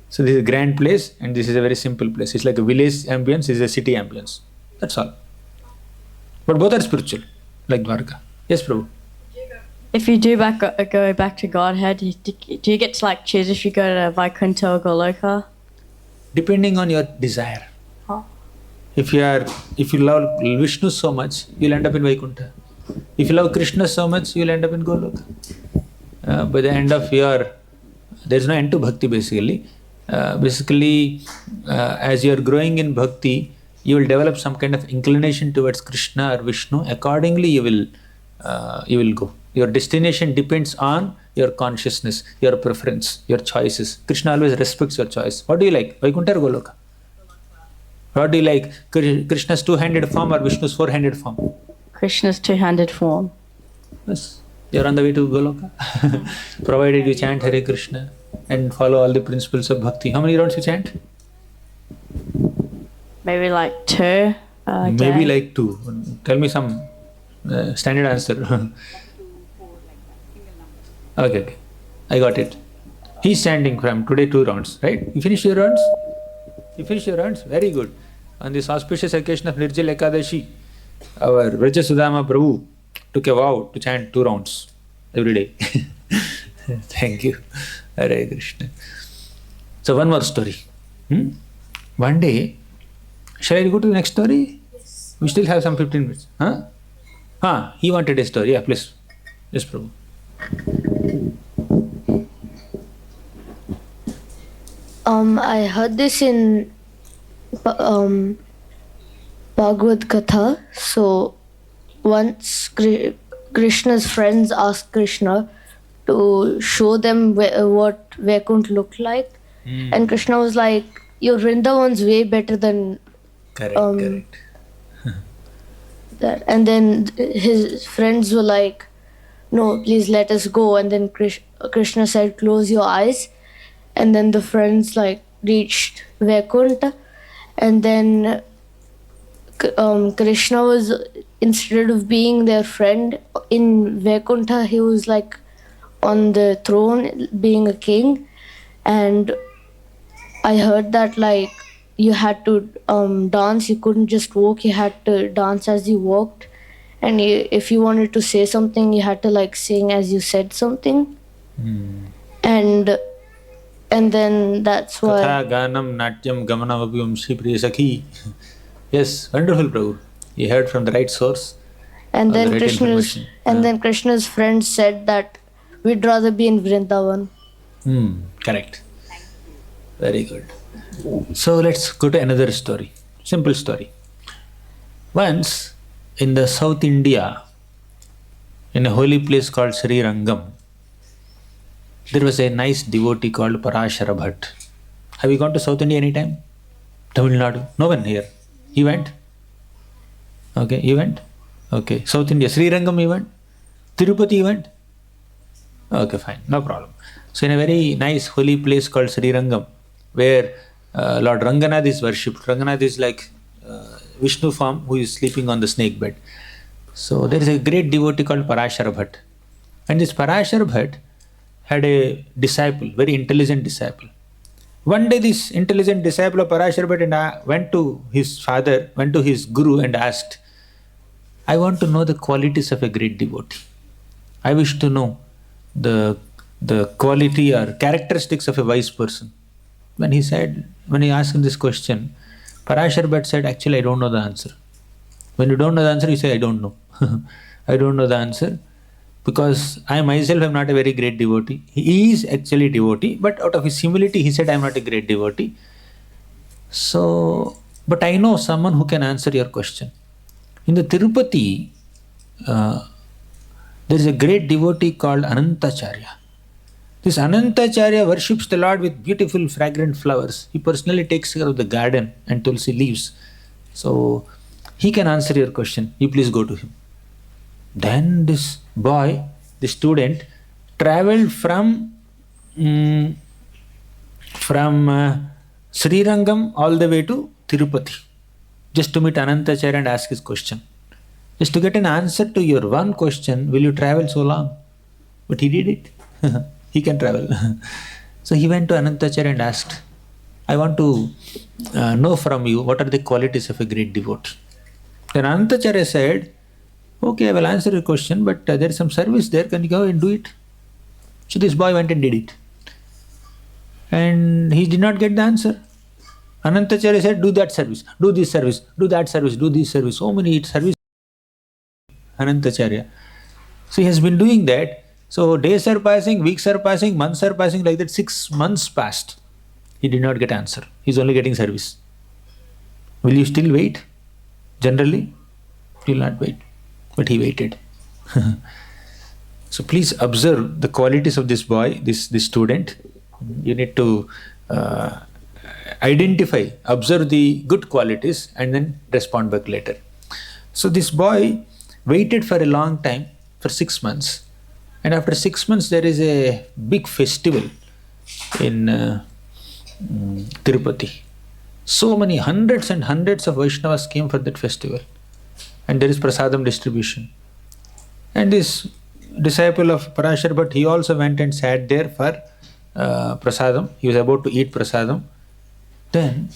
So this is a grand place and this is a very simple place. It's like a village ambience, this is a city ambience. That's all. But both are spiritual, like Dwarka. Yes, Prabhu. If you do go back to Godhead, do you get to like choose if you go to Vaikuntha or Goloka? Depending on your desire. Oh. If you love Vishnu so much, you'll end up in Vaikuntha. If you love Krishna so much, you'll end up in Goloka. By the end of there's no end to bhakti basically. As you're growing in bhakti, you will develop some kind of inclination towards Krishna or Vishnu. Accordingly, you will go. Your destination depends on your consciousness, your preference, your choices. Krishna always respects your choice. What do you like, Vaikuntha or Goloka? What do you like, Krishna's two-handed form or Vishnu's four-handed form? Krishna's two-handed form. Yes, you're on the way to Goloka. Provided you chant Hare Krishna and follow all the principles of bhakti. How many rounds you chant? Maybe like 2. Maybe like 2. Tell me some standard answer. Okay. I got it. He's chanting from today 2 rounds, right? You finish your rounds? Very good. On this auspicious occasion of Nirjala Ekadashi, our Vraja Sudama Prabhu took a vow to chant 2 rounds every day. Thank you. Hare Krishna. So one more story. One day, shall I go to the next story? Yes. We still have some 15 minutes. He wanted a story. Yeah, please. Yes, Prabhu. I heard this in Bhagavad Katha. So once Krishna's friends asked Krishna to show them what Vaikuntha looked like, and Krishna was like, "Your Vrindavan's way better than correct." that." And then his friends were like, "No, please let us go." And then Krishna said, "Close your eyes." And then the friends reached Vaikuntha, and then Krishna was, instead of being their friend in Vaikuntha, he was on the throne being a king. And I heard that you had to dance. You couldn't just walk. You had to dance as you walked. And if you wanted to say something, you had to like sing as you said something. And then that's why. Katha, Ganam, Natyam, Gamanam, Abhyamshi, Priya Sakhi. Yes, wonderful, Prabhu. You heard from the right source. And then right Krishna's friend said that we'd rather be in Vrindavan. Correct. Very good. So let's go to another story. Simple story. Once in the South India, in a holy place called Sri Rangam, there was a nice devotee called Parashara Bhatt. Have you gone to South India anytime? Tamil Nadu? No one here. You went? Okay, you went? Okay. South India, Sri Rangam you went? Tirupati you went? Okay, fine. No problem. So in a very nice holy place called Sri Rangam, where Lord Ranganath is worshipped. Ranganath is like Vishnu form who is sleeping on the snake bed. So there is a great devotee called Parashara Bhatt. And this Parashara Bhatt had a disciple, very intelligent disciple. One day this intelligent disciple of Parashara Bhatt went to his father, went to his guru and asked, I want to know the qualities of a great devotee. I wish to know the quality or characteristics of a wise person. When he asked him this question, Parashar Bhatt said, actually I don't know the answer. When you don't know the answer, you say, I don't know. I don't know the answer because I myself am not a very great devotee. He is actually a devotee, but out of his humility, he said, I am not a great devotee. So, but I know someone who can answer your question. In the Tirupati, there is a great devotee called Anantacharya. This Anantacharya worships the Lord with beautiful fragrant flowers. He personally takes care of the garden and tulsi leaves. So, he can answer your question. You please go to him. Then this boy, the student, traveled from Sri Rangam all the way to Tirupati just to meet Anantacharya and ask his question. Just to get an answer to your one question, will you travel so long? But he did it. He can travel. So he went to Anantacharya and asked, I want to know from you what are the qualities of a great devotee. Then Anantacharya said, okay, I will answer your question, but there is some service there, can you go and do it? So this boy went and did it. And he did not get the answer. Anantacharya said, do that service, do this service, do that service, do this service. So many services. Anantacharya. So he has been doing that. So days are passing, weeks are passing, months are passing, like that 6 months passed. He did not get answer. He is only getting service. Will you still wait? Generally, you will not wait. But he waited. So please observe the qualities of this boy, this student. You need to identify, observe the good qualities and then respond back later. So this boy waited for a long time, for 6 months. And after 6 months, there is a big festival in Tirupati. So many hundreds and hundreds of Vaishnavas came for that festival. And there is prasadam distribution. And this disciple of Parashar Bhatt, he also went and sat there for prasadam. He was about to eat prasadam. Then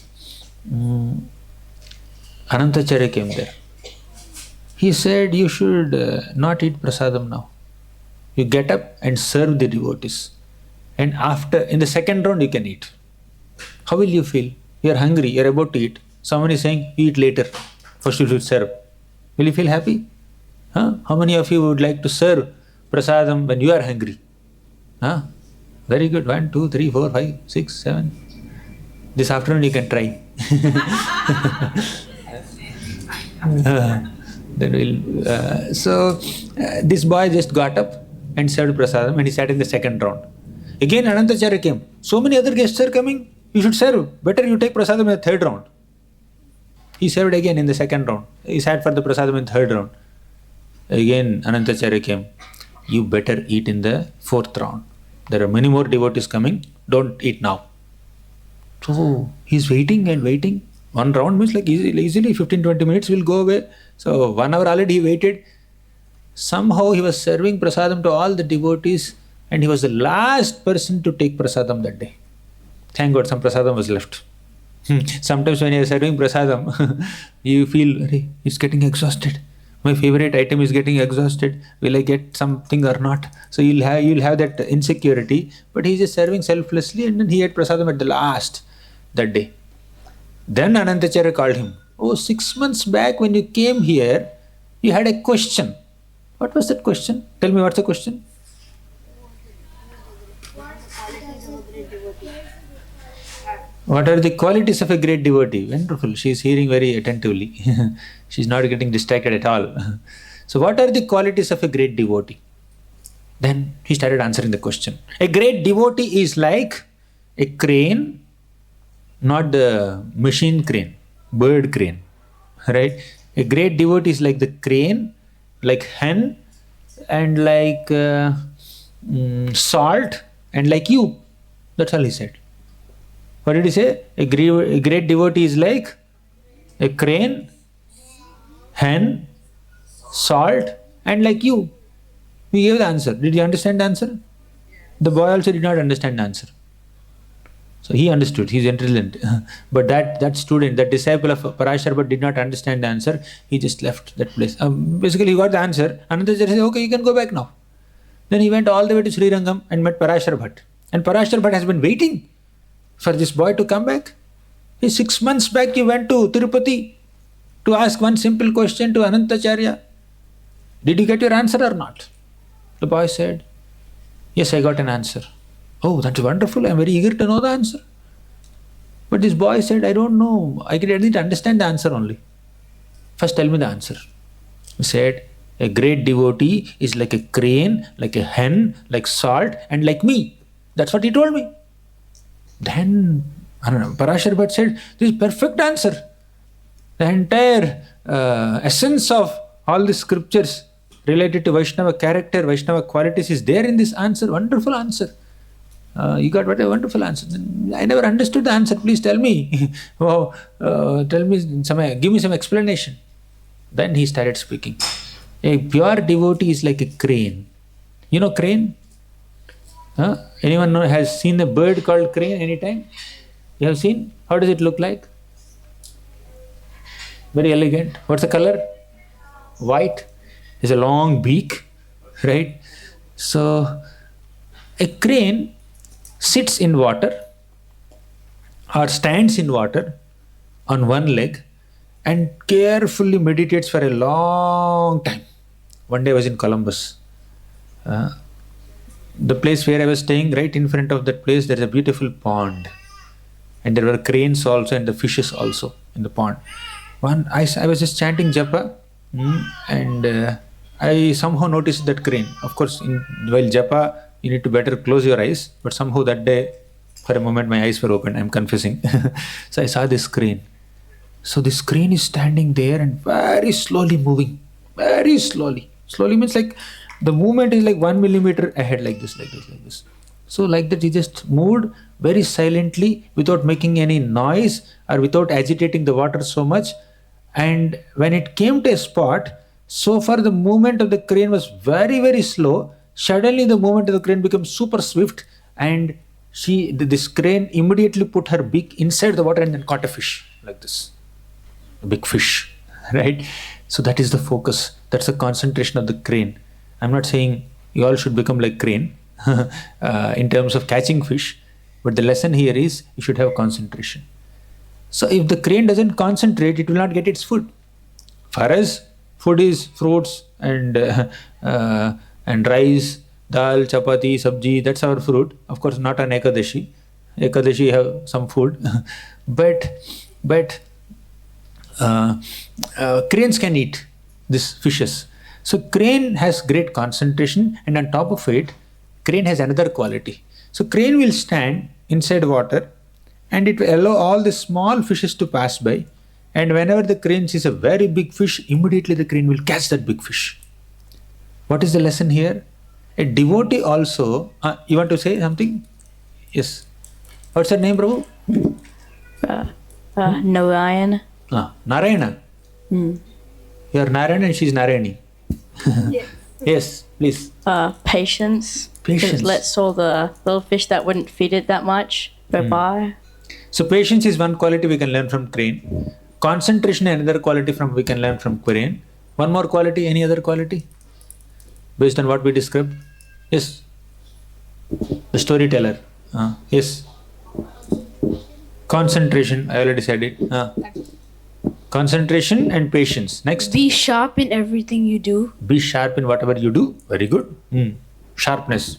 Anantacharya came there. He said, you should not eat prasadam now. You get up and serve the devotees. And after, in the second round, you can eat. How will you feel? You are hungry, you are about to eat. Someone is saying, you eat later. First you should serve. Will you feel happy? Huh? How many of you would like to serve prasadam when you are hungry? Huh? Very good. 1, 2, 3, 4, 5, 6, 7. This afternoon you can try. This boy just got up and served prasadam and he sat in the second round. Again Anantacharya came. So many other guests are coming. You should serve. Better you take prasadam in the third round. He served again in the second round. He sat for the prasadam in the third round. Again Anantacharya came. You better eat in the fourth round. There are many more devotees coming. Don't eat now. So he's waiting and waiting. One round means like easily 15-20 minutes will go away. So 1 hour already he waited. Somehow he was serving prasadam to all the devotees and he was the last person to take prasadam that day. Thank God some prasadam was left. Sometimes when you are serving prasadam, you feel, "Arey, it's getting exhausted. My favorite item is getting exhausted. Will I get something or not?" So you'll have that insecurity. But he's just serving selflessly, and then he had prasadam at the last that day. Then Anantacharya called him. "Oh, 6 months back when you came here, you had a question. What was that question? Tell me, what's the question?" What are the qualities of a great devotee? Wonderful. She is hearing very attentively. She is not getting distracted at all. So, what are the qualities of a great devotee? Then he started answering the question. A great devotee is like a crane, not the machine crane, bird crane. Right? A great devotee is like the crane, like hen, and like salt, and like you. That's all he said. What did he say? A great devotee is like a crane, hen, salt, and like you. He gave the answer. Did you understand the answer? The boy also did not understand the answer. So he understood. He's intelligent. But that student, that disciple of Parasharbhat did not understand the answer. He just left that place. Basically, he got the answer. Anantacharya said, "Okay, you can go back now." Then he went all the way to Srirangam and met Parasharbhat. And Parasharbhat has been waiting for this boy to come back. 6 months back you went to Tirupati to ask one simple question to Anantacharya. Did you get your answer or not? The boy said, "Yes, I got an answer." "Oh, that's wonderful. I'm very eager to know the answer." But this boy said, "I don't know. I didn't understand the answer only." "First tell me the answer." He said, "A great devotee is like a crane, like a hen, like salt, and like me." That's what he told me. Then Parasharbhat said, "This is perfect answer. The entire essence of all the scriptures related to Vaishnava character, Vaishnava qualities is there in this answer. Wonderful answer. You got what a wonderful answer. I never understood the answer. Please tell me. Oh, tell me give me some explanation." Then he started speaking. A pure devotee is like a crane. You know crane? Anyone has seen a bird called crane anytime? You have seen? How does it look like? Very elegant. What's the color? White. It's a long beak, right? So, a crane sits in water or stands in water on one leg and carefully meditates for a long time. One day I was in Columbus. The place where I was staying, right in front of that place, there is a beautiful pond. And there were cranes also and the fishes also in the pond. I was just chanting japa and I somehow noticed that crane. Of course, while japa, you need to better close your eyes. But somehow that day, for a moment, my eyes were open, I'm confessing. So I saw this crane. So this crane is standing there and very slowly moving. Very slowly. Slowly means like the movement is like 1 millimeter ahead, like this. So like that he just moved very silently without making any noise or without agitating the water so much. And when it came to a spot, so far the movement of the crane was very, very slow. Suddenly the movement of the crane became super swift and this crane immediately put her beak inside the water and then caught a fish like this. A big fish, right? So that is the focus. That's the concentration of the crane. I'm not saying you all should become like crane in terms of catching fish, but the lesson here is you should have concentration. So if the crane doesn't concentrate, it will not get its food. For us, food is fruits and rice, dal, chapati, sabji. That's our fruit. Of course, not on Ekadashi. Ekadashi have some food, but cranes can eat these fishes. So crane has great concentration, and on top of it, crane has another quality. So crane will stand inside water and it will allow all the small fishes to pass by. And whenever the crane sees a very big fish, immediately the crane will catch that big fish. What is the lesson here? A devotee also, you want to say something? Yes. What's her name, Prabhu? Narayan. Narayana. You are Narayana and she is Narayani. Yes. Yes, please. Patience. Patience. It lets all the little fish that wouldn't feed it that much go by. So patience is one quality we can learn from crane. Concentration another quality we can learn from crane. One more quality, any other quality? Based on what we described? Yes. The storyteller. Yes. Concentration, I already said it. Concentration and patience. Next. Be sharp in everything you do. Be sharp in whatever you do. Very good. Sharpness.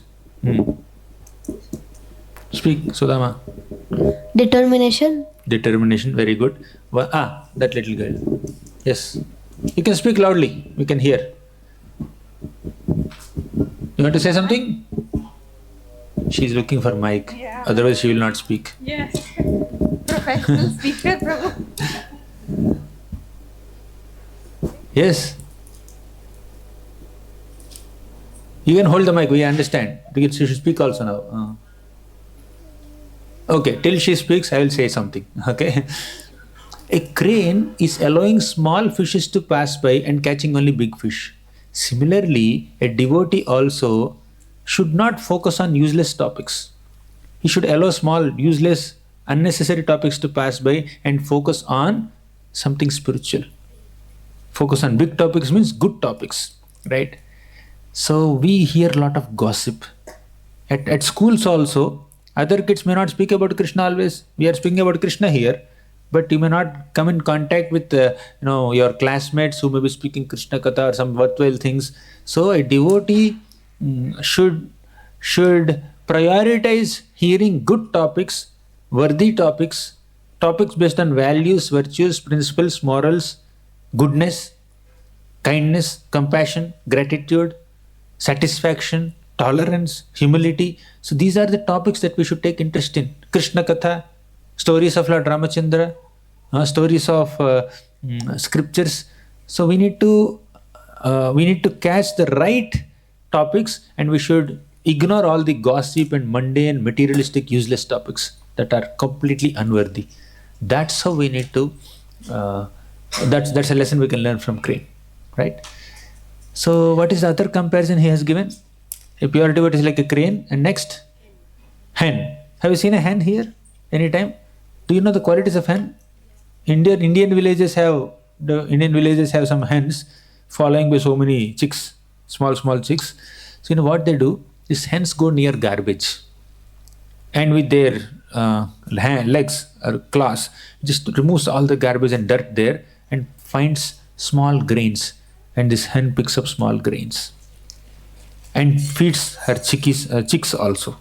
Speak, Sudama. Determination. Determination, very good. That little girl. Yes. You can speak loudly. We can hear. You want to say something? She's looking for mic. Yeah. Otherwise she will not speak. Yes. Professional speaker, Prabhu. Yes. You can hold the mic, we understand. Because she should speak also now. Okay, till she speaks, I will say something. Okay. A crane is allowing small fishes to pass by and catching only big fish. Similarly, a devotee also should not focus on useless topics. He should allow small, useless, unnecessary topics to pass by and focus on something spiritual. Focus on big topics means good topics, right? So we hear a lot of gossip. At schools also, other kids may not speak about Krishna always. We are speaking about Krishna here, but you may not come in contact with your classmates who may be speaking Krishna Katha or some worthwhile things. So a devotee should prioritize hearing good topics, worthy topics, topics based on values, virtues, principles, morals, goodness, kindness, compassion, gratitude, satisfaction, tolerance, humility. So these are the topics that we should take interest in. Krishna Katha, stories of Lord Ramachandra, stories of scriptures. So we need to catch the right topics, and we should ignore all the gossip and mundane, materialistic, useless topics that are completely unworthy. That's how we need to. That's a lesson we can learn from crane, right? So what is the other comparison he has given? A pure devotee is like a crane, and next, hen. Have you seen a hen here anytime? Do you know the qualities of hen? Indian villages have some hens following by so many chicks, small chicks. So you know what they do? These hens go near garbage, and with their legs or claws, just removes all the garbage and dirt there and finds small grains. And this hen picks up small grains and feeds her chicks also.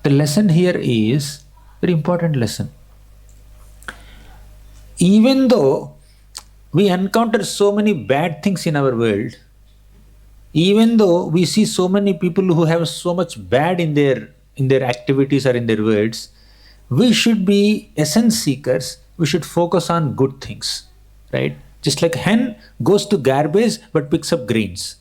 The lesson here is very important lesson. Even though we encounter so many bad things in our world, even though we see so many people who have so much bad in their activities or in their words, we should be essence seekers. We should focus on good things, right? Just like hen goes to garbage but picks up grains.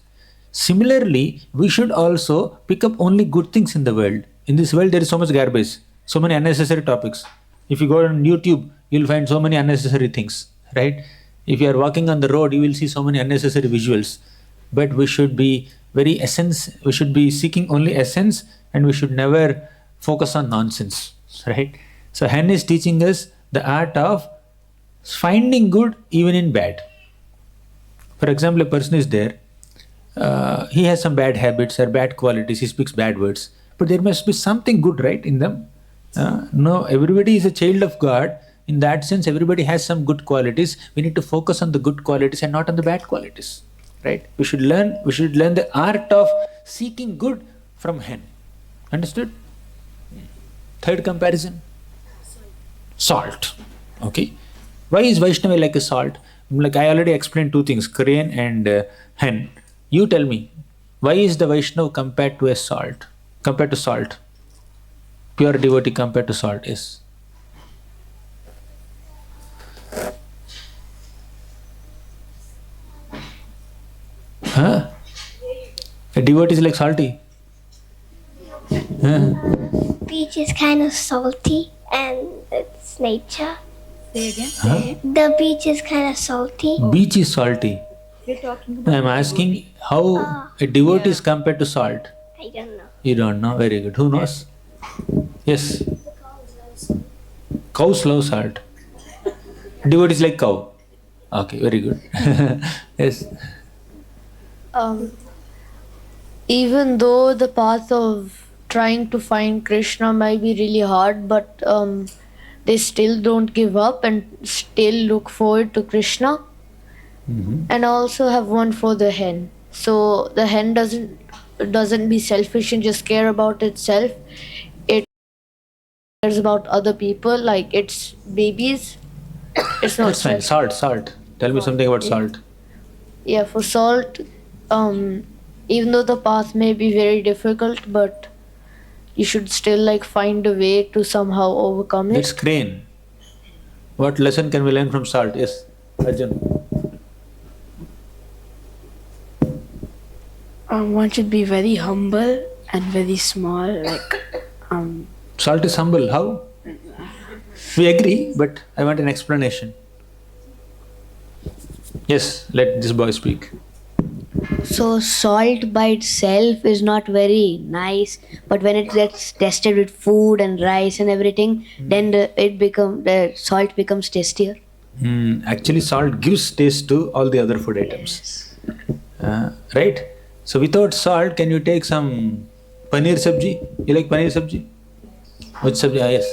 Similarly, we should also pick up only good things in the world. In this world, there is so much garbage, so many unnecessary topics. If you go on YouTube, you'll find so many unnecessary things, right? If you are walking on the road, you will see so many unnecessary visuals. But we should be we should be seeking only essence, and we should never focus on nonsense, right? So hen is teaching us the art of finding good even in bad. For example, a person is there, he has some bad habits or bad qualities, he speaks bad words, but there must be something good, right, in them. No, everybody is a child of God. In that sense, everybody has some good qualities. We need to focus on the good qualities and not on the bad qualities, right? We should learn the art of seeking good from hen. Understood? Third comparison, salt. Okay. Why is Vaishnava like a salt? Like I already explained two things, crane and hen. You tell me, why is the Vaishnava compared to salt? Pure devotee compared to salt is. Huh? A devotee is like salty. Huh? Beach is kind of salty and it's nature. Say again. Huh? The beach is kind of salty. Beach is salty. We're talking about. I am asking how a devotee is compared to salt. I don't know. You don't know? Very good. Who knows? Yes. Cows love salt. Devotees like cow. Okay, very good. Yes. Even though the path of trying to find Krishna might be really hard, but they still don't give up and still look forward to Krishna. And I also have one for the hen. So the hen doesn't be selfish and just care about itself. It cares about other people, like its babies. It's not That's fine. selfish. Salt. Tell me something about salt. Yeah, for salt, even though the path may be very difficult, but you should still like find a way to somehow overcome That's it. crane. What lesson can we learn from salt? Yes, Arjun. One should be very humble and very small. Salt is humble. How? We agree, but I want an explanation. Yes, let this boy speak. So salt by itself is not very nice, but when it gets tested with food and rice and everything, then the salt becomes tastier. Actually, salt gives taste to all the other food items. Right? So without salt, can you take some paneer sabji? You like paneer sabji? Which sabji? Yes.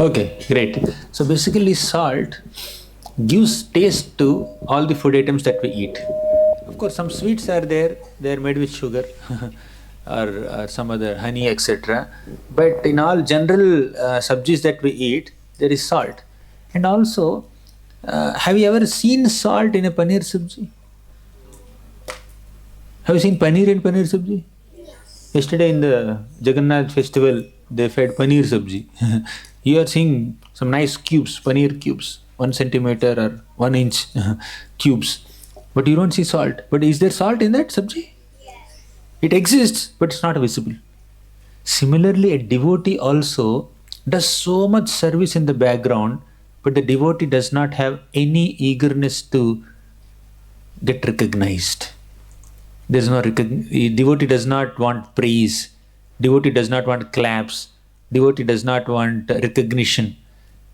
Okay, great. So basically, salt gives taste to all the food items that we eat. Of course, some sweets are there, they are made with sugar or some other honey, etc. But in all general sabjis that we eat, there is salt. And also, have you ever seen salt in a paneer sabji? Have you seen paneer in paneer sabji? Yesterday in the Jagannath festival, they fed paneer sabji. You are seeing some nice cubes, paneer cubes, 1 centimeter or 1 inch cubes. But you don't see salt. But is there salt in that sabji? Yes. It exists, but it's not visible. Similarly, a devotee also does so much service in the background, but the devotee does not have any eagerness to get recognized. There's no devotee does not want praise. Devotee does not want claps. Devotee does not want recognition.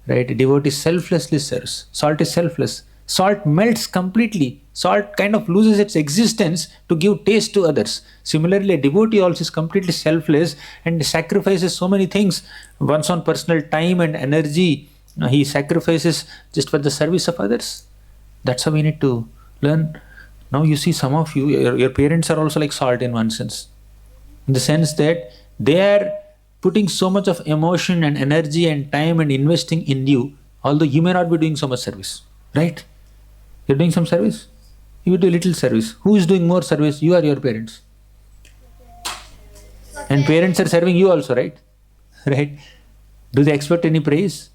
Right? Devotee selflessly serves. Salt is selfless. Salt melts completely. Salt kind of loses its existence to give taste to others. Similarly, a devotee also is completely selfless and sacrifices so many things. One's own personal time and energy, he sacrifices just for the service of others. That's how we need to learn. Now you see some of you, your parents are also like salt in one sense. In the sense that they are putting so much of emotion and energy and time and investing in you, although you may not be doing so much service. Right? You're doing some service? You do little service. Who is doing more service? You or your parents? And parents are serving you also, right? Right? Do they expect any praise?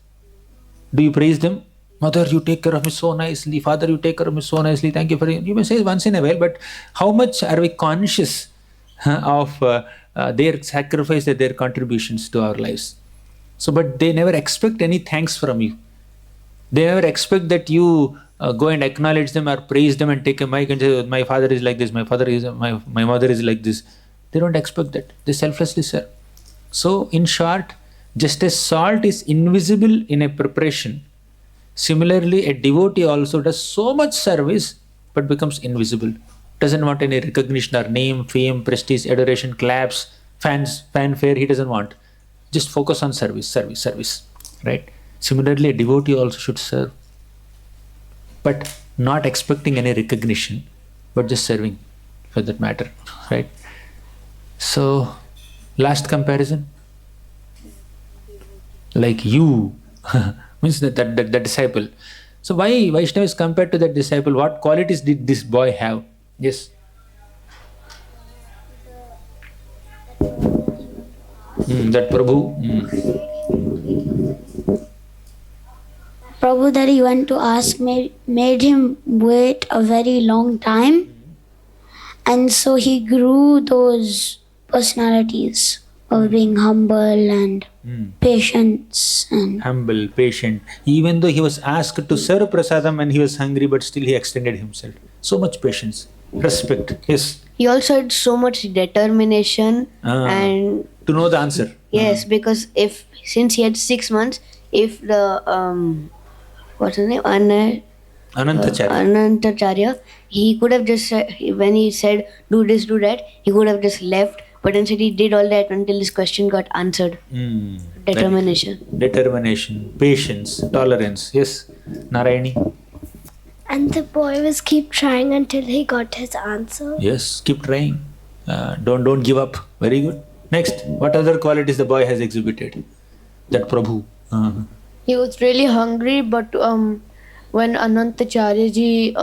Do you praise them? Mother, you take care of me so nicely. Father, you take care of me so nicely. Thank you for it. You may say once in a while, but how much are we conscious of their sacrifice and their contributions to our lives? So, but they never expect any thanks from you. They never expect that you go and acknowledge them or praise them and take a mic and say, my father is like this, my mother is like this. They don't expect that. They selflessly serve. So, in short, just as salt is invisible in a preparation, similarly, a devotee also does so much service but becomes invisible. Doesn't want any recognition or name, fame, prestige, adoration, claps, fanfare. He doesn't want. Just focus on service. Right? Similarly, a devotee also should serve, but not expecting any recognition, but just serving for that matter. Right? So, last comparison. Like you, means the disciple. So why Vaishnava is compared to that disciple? What qualities did this boy have? Yes. That Prabhu. Prabhu that he went to ask made him wait a very long time, and so he grew those personalities of being humble and patience and Humble, patient. Even though he was asked to serve prasadam when he was hungry, but still he extended himself. So much patience. Respect. Yes. He also had so much determination and To know the answer. yes, because if since he had 6 months, if the what's his name Anantacharya. Anantacharya, he could have just when he said do this, do that, he could have just left. But instead, he did all that until his question got answered. Determination. Determination, patience, tolerance. Yes, Narayani. And the boy was keep trying until he got his answer. Yes, keep trying. Don't give up. Very good. Next, what other qualities the boy has exhibited? That Prabhu. He was really hungry, but when Anantacharya ji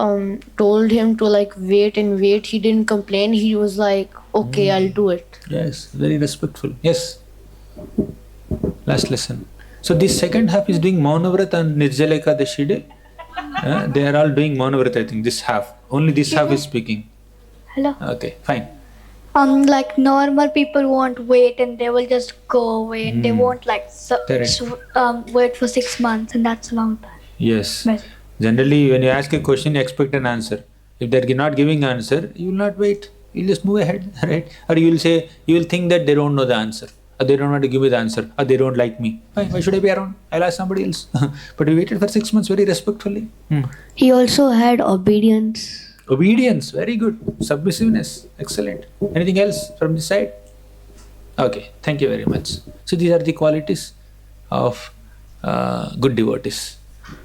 told him to like wait and wait, he didn't complain. He was like, okay, I'll do it. Yes, very respectful. Yes. Last lesson. So this second half is doing Maunavrat and Nirjala Ekadashi day. They are all doing Maunavrat, I think, this half. Only this half is speaking. Hello. Okay, fine. Like normal people won't wait and they will just go away and they won't like Correct. wait for 6 months, and that's a long time. Yes. But Generally, when you ask a question, you expect an answer. If they're not giving answer, you will not wait. You'll just move ahead, right? Or you will think that they don't know the answer, or they don't want to give me the answer, or they don't like me. Why should I be around? I'll ask somebody else. But we waited for 6 months very respectfully. He also had obedience. Obedience, very good. Submissiveness, excellent. Anything else from this side? Okay, thank you very much. So these are the qualities of good devotees.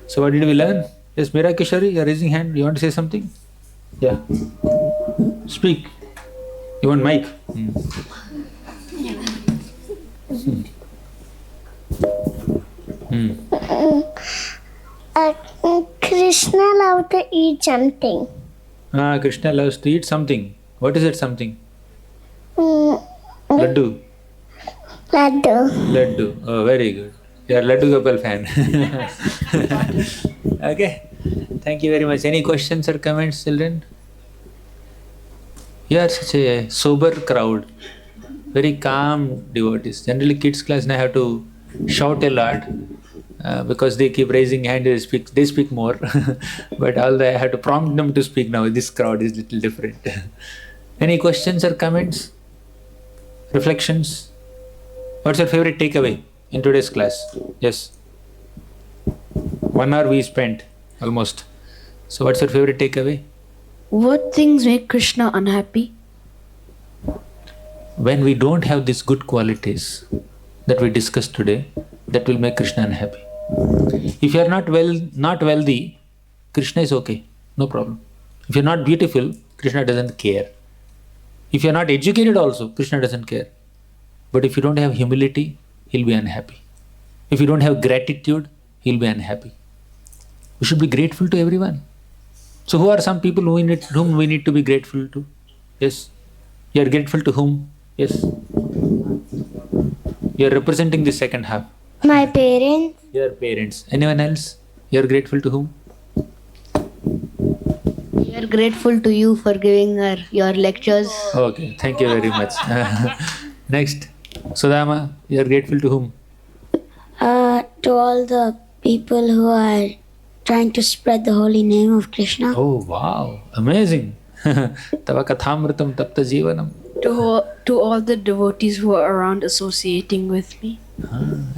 So what did we learn? Yes, Meera Kishori, you're raising hand. You want to say something? Yeah. Speak. You want mic? Krishna loved to eat something. Krishna loves to eat something. What is that something? Laddu. Laddu. Oh, very good. You are Laddu Gopal fan. Okay. Thank you very much. Any questions or comments, children? You are such a sober crowd. Very calm devotees. Generally, kids class now have to shout a lot because they keep raising hand. They speak more. But I have to prompt them to speak now. This crowd is little different. Any questions or comments? Reflections? What's your favorite takeaway in today's class? Yes. 1 hour we spent almost. So what's your favorite takeaway? What things make Krishna unhappy? When we don't have these good qualities that we discussed today, that will make Krishna unhappy. If you are not wealthy, Krishna is okay, no problem. If you are not beautiful, Krishna doesn't care. If you are not educated also, Krishna doesn't care. But if you don't have humility, he'll be unhappy. If you don't have gratitude, he'll be unhappy. We should be grateful to everyone. So who are some people whom we need to be grateful to? Yes. You are grateful to whom? Yes. You are representing the second half. My parents. Your parents. Anyone else? You are grateful to whom? We are grateful to you for giving your lectures. Okay, thank you very much. Next. Sudama, you are grateful to whom? To all the people who are trying to spread the holy name of Krishna. Oh, wow. Amazing. Tava kathamritam tapta jivanam. To all the devotees who are around associating with me.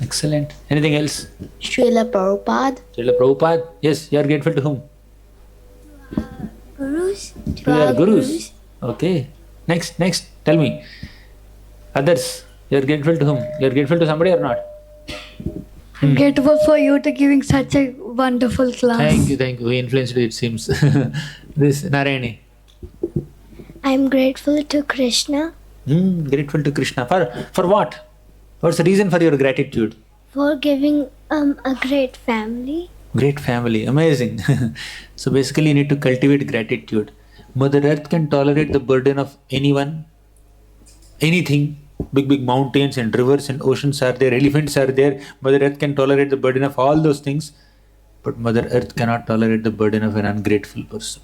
Excellent. Anything else? Srila Prabhupada. Srila Prabhupada? Yes, you are grateful to whom? Gurus. To your gurus. Okay. Next. Tell me. Others. You are grateful to whom? You are grateful to somebody or not? I'm grateful for you to giving such a wonderful class. Thank you. We influenced you, it seems. This, Narayani. I'm grateful to Krishna Grateful to Krishna. For what? What's the reason for your gratitude? for giving a great family. Great family. Amazing. So basically you need to cultivate gratitude. Mother Earth can tolerate the burden of anyone, anything. Big mountains and rivers and oceans are there, elephants are there. Mother Earth can tolerate the burden of all those things. But Mother Earth cannot tolerate the burden of an ungrateful person.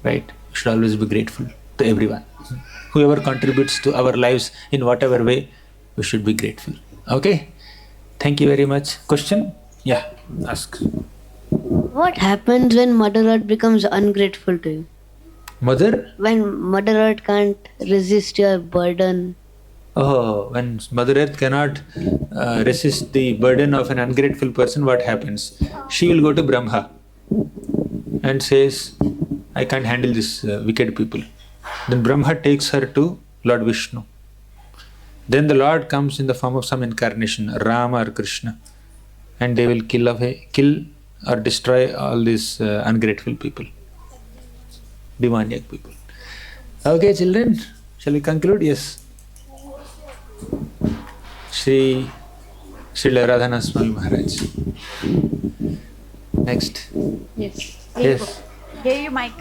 Right? You should always be grateful to everyone. Whoever contributes to our lives in whatever way, we should be grateful. Okay? Thank you very much. Question? Yeah, ask. What happens when Mother Earth becomes ungrateful to you? Mother? When Mother Earth can't resist your burden. Oh, when Mother Earth cannot resist the burden of an ungrateful person, what happens? She will go to Brahma and says, I can't handle this wicked people. Then Brahma takes her to Lord Vishnu. Then the Lord comes in the form of some incarnation, Rama or Krishna, and they will kill or destroy all these ungrateful people, demoniac people. Okay, children, shall we conclude? Yes. Shri Radhana Swami Maharaj. Next. Yes. Yes. Here you, Mike.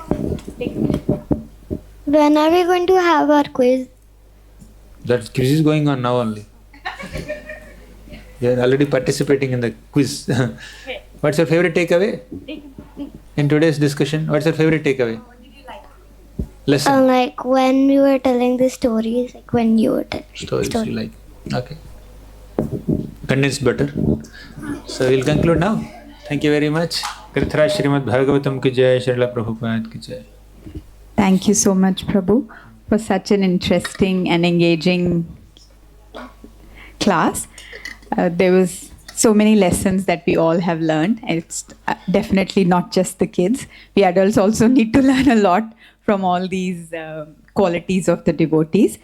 When are we going to have our quiz? That quiz is going on now only. You are already participating in the quiz. What's your favorite takeaway? In today's discussion, what's your favorite takeaway? Lesson. Like when we were telling the stories, like when you were telling Stories you like. Okay. Condensed better. So we'll conclude now. Thank you very much. Kirthraj Srimad Bhagavatam ki jai, Srila Prabhupada ki jai. Thank you so much, Prabhu, for such an interesting and engaging class. There was so many lessons that we all have learned. It's definitely not just the kids. We adults also need to learn a lot from all these qualities of the devotees.